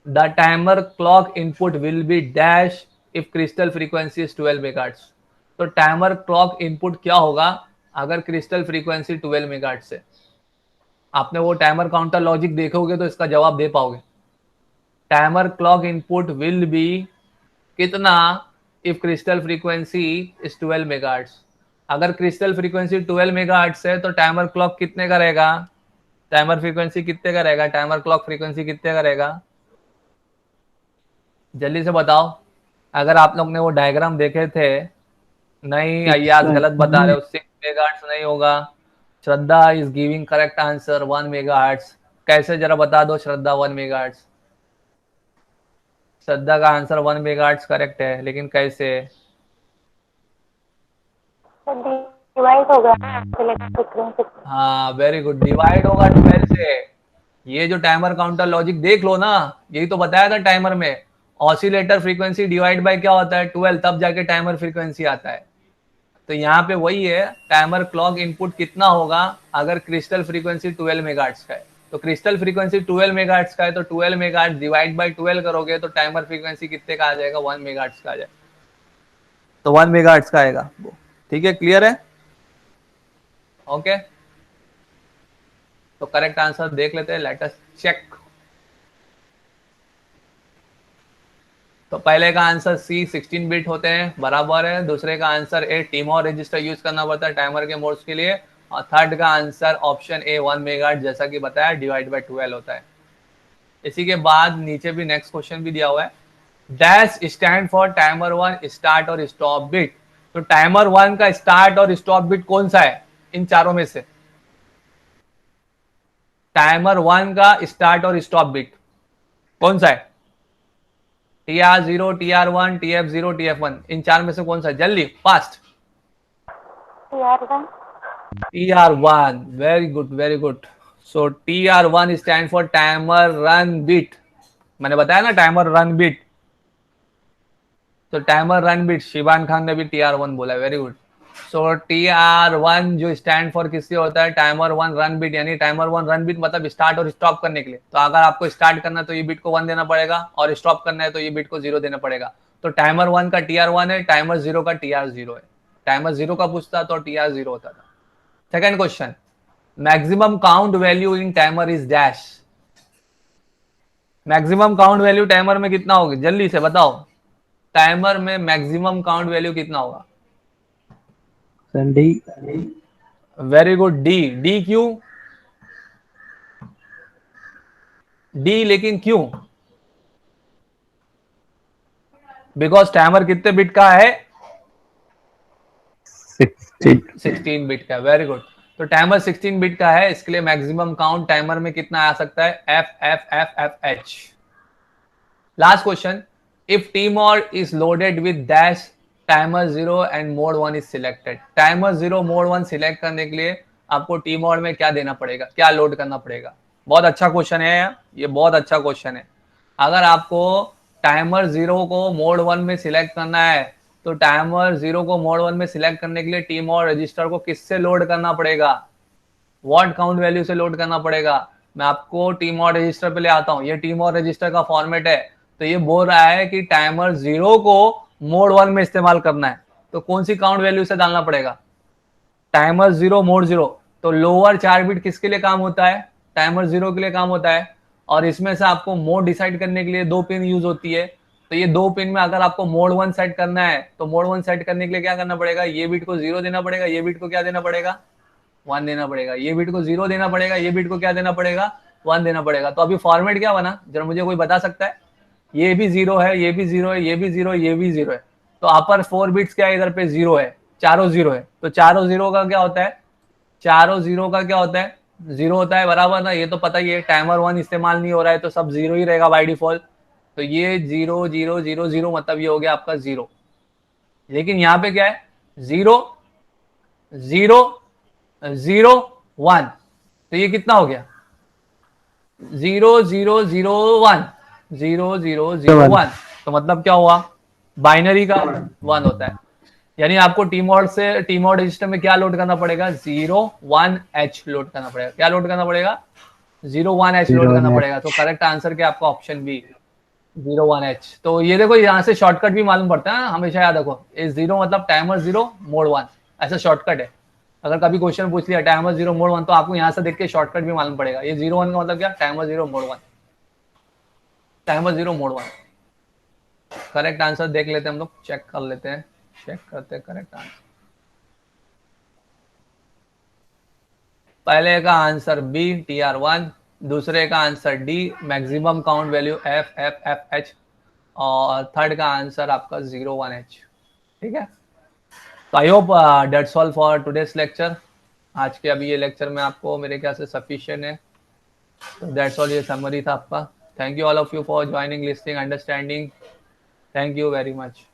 the timer clock input will B dash if crystal frequency is 12 megahertz. तो टाइमर क्लॉक इनपुट क्या होगा अगर क्रिस्टल फ्रीक्वेंसी 12 मेगाहर्ट्ज है? आपने वो टाइमर काउंटर लॉजिक देखोगे तो इसका जवाब दे पाओगे। Timer clock input will be कितना if crystal frequency is 12 megahertz. अगर क्रिस्टल फ्रीक्वेंसी 12 मेगाहर्ट्ज है तो टाइमर क्लॉक कितने का रहेगा, टाइमर फ्रीक्वेंसी कितने का रहेगा, टाइमर क्लॉक फ्रीक्वेंसी कितने का रहेगा, जल्दी से बताओ। अगर आप लोग ने वो डायग्राम देखे थे, नहीं अय्याज गलत बता रहे हो, 6 मेगाहर्ट्ज नहीं होगा। Shraddha is giving correct answer 1 megahertz. कैसे जरा बता दो श्रद्धा, 1 मेगाहर्ट्ज। श्रद्धा का आंसर 1 मेगाहर्ट्ज करेक्ट है, लेकिन कैसे? डिवाइड होगा फ्रीक्वेंसी। हाँ वेरी गुड, डिवाइड होगा 12 से। ये जो टाइमर काउंटर लॉजिक देख लो ना, यही तो बताया था टाइमर में, ऑसिलेटर फ्रीक्वेंसी डिवाइड बाय क्या होता है, 12, तब जाके टाइमर फ्रीक्वेंसी आता है। तो यहाँ पे वही है, टाइमर क्लॉक इनपुट कितना होगा अगर क्रिस्टल फ्रीक्वेंसी 12 मेगाहर्ट्ज का है। तो क्रिस्टल फ्रीक्वेंसी 12 मेगाहर्ट्ज का है तो 12 मेगाहर्ट्ज डिवाइड बाय 12 करोगे तो टाइमर फ्रीक्वेंसी कितने का आ जाएगा, 1 मेगाहर्ट्ज का आ जाएगा। तो 1 मेगाहर्ट्ज का आएगा। ठीक है, क्लियर है? ओके, तो करेक्ट आंसर देख लेते हैं, लेट अस चेक। तो पहले का आंसर सी 16 बिट होते हैं, बराबर है। दूसरे का आंसर ए टीमोर रजिस्टर यूज करना पड़ता है टाइमर के मोड्स के लिए। और थर्ड का आंसर ऑप्शन ए 1 मेगाहर्ट्ज जैसा कि बताया डिवाइड बाय 12 होता है। इसी के बाद नीचे भी नेक्स्ट क्वेश्चन भी दिया हुआ है, dash stand for timer 1 start और स्टॉप बिट। तो टाइमर 1 का स्टार्ट और स्टॉप बिट कौन सा है इन चारों में से? टाइमर 1 का स्टार्ट और स्टॉप बिट कौन सा है? TR0, TR1, TF0, TF1, इन चार में से कौन सा है? जल्दी fast. TR1. TR1, very good very good. So TR1 stand for timer run bit. मैंने बताया ना टाइमर रन बिट, तो timer run bit Shivan Khan ने भी TR1 बोला, वेरी गुड। सो TR1 जो स्टैंड फॉर किससे होता है? टाइमर 1 रन बिट, यानी टाइमर 1 रन बिट मतलब स्टार्ट और स्टॉप करने के लिए। तो अगर आपको स्टार्ट करना है तो ये बिट को 1 देना पड़ेगा, और स्टॉप करना है तो ये बिट को 0 देना पड़ेगा। तो टाइमर 1 का TR1 है, टाइमर 0 का TR0 है। टाइमर 0 का पूछता तो TR0 होता था। Second question, maximum count value in timer is dash. Maximum count value timer में कितना होगा? जल्दी से बताओ, टाइमर में मैक्सिमम काउंट वैल्यू कितना होगा? Sir, D. Very good, D. D क्यों? डी लेकिन क्यों? बिकॉज टाइमर कितने बिट का है? 16. 16 बिट का। Very good. तो टाइमर 16 बिट का है, इसके लिए मैक्सिमम काउंट टाइमर में कितना आ सकता है? F F F F H. Last question, if TMOD is loaded with dash timer 0 and mode 1 is selected. Timer 0 mode 1 select करने के लिए आपको टीमोड में क्या देना पड़ेगा, क्या लोड करना पड़ेगा? बहुत अच्छा क्वेश्चन है ये, बहुत अच्छा क्वेश्चन है। अगर आपको टाइमर 0 को मोड 1 में सिलेक्ट करना है तो टाइमर 0 को मोड 1 में सिलेक्ट करने के लिए टीमोड रजिस्टर को किससे लोड करना पड़ेगा? व्हाट काउंट वैल्यू से लोड करना पड़ेगा? मैं आपको टीमोड रजिस्टर पे ले आता हूं। ये टीमोड रजिस्टर का फॉर्मेट है। तो ये बोल रहा है कि टाइमर 0 को मोड 1 में इस्तेमाल करना है, तो कौन सी काउंट वैल्यू से डालना पड़ेगा? Timer 0 mode 0। तो लोअर 4 बिट किसके लिए काम होता है? टाइमर 0 के लिए काम होता है। और इसमें से आपको मोड डिसाइड करने के लिए 2 पिन यूज होती है। तो ये 2 पिन में अगर आपको मोड 1 सेट करना है तो मोड 1 सेट करने के लिए क्या करना पड़ेगा? ये बिट को 0 देना पड़ेगा, ये बिट को क्या देना पड़ेगा? 1 देना पड़ेगा। ये बिट को 0 देना पड़ेगा, ये बिट को क्या देना पड़ेगा? 1 देना पड़ेगा। तो अभी फॉर्मेट क्या बना, जरा मुझे कोई बता सकता है? ये भी 0 है, ये भी 0 है, ये भी 0 है, ये भी 0 है। तो अपर 4 बिट्स क्या है? इधर पे 0 है, चारों 0 है। तो चारों 0 का क्या होता है? चारों 0 का क्या होता है? 0 होता है, बराबर ना? ये तो पता ही है। टाइमर 1 इस्तेमाल नहीं हो रहा है तो सब 0 ही रहेगा बाय डिफॉल्ट। तो ये 0 0 0 0 मतलब ये हो गया आपका 0। लेकिन यहाँ पे क्या है? 0 0 0 1। तो ये कितना हो गया? 0 0 0 1 0 0 0 1। तो मतलब क्या हुआ? बाइनरी का 1 होता है। यानी आपको टीमोड से, टीमोड रजिस्टर में क्या लोड करना पड़ेगा? 0 1 H लोड करना पड़ेगा। क्या लोड करना पड़ेगा? 0 1 H लोड करना पड़ेगा। तो करेक्ट आंसर क्या आपका? Option B, 0 1 H। तो ये देखो, यहाँ से शॉर्टकट भी मालूम पड़ता है, हमेशा याद रखो। इस 0 मतलब टाइमर 0 मोड 1, ऐसा शॉर्टकट है। अगर कभी क्वेश्चन पूछ लिया टाइमर 0 मोड 1 तो आपको यहाँ से देख के शॉर्टकट भी मालूम पड़ेगा। ये 0 1 का मतलब क्या? Timer 0 mode 1, timer 0 mode 1। Correct answer देख लेते हैं हम लोग, चेक कर लेते हैं, चेक करते हैं करेक्ट आंसर। पहले का आंसर बी TR1, दूसरे का answer D maximum count value F F F H, और थर्ड का आंसर आपका 0 1 H। ठीक है, तो I hope that's all for today's lecture. आज के अभी ये लेक्चर में आपको मेरे ख्याल से सफिशिएंट है। तो दैट्स ऑल, ये समरी था आपका। Thank you all of you for joining, listening, understanding. Thank you very much.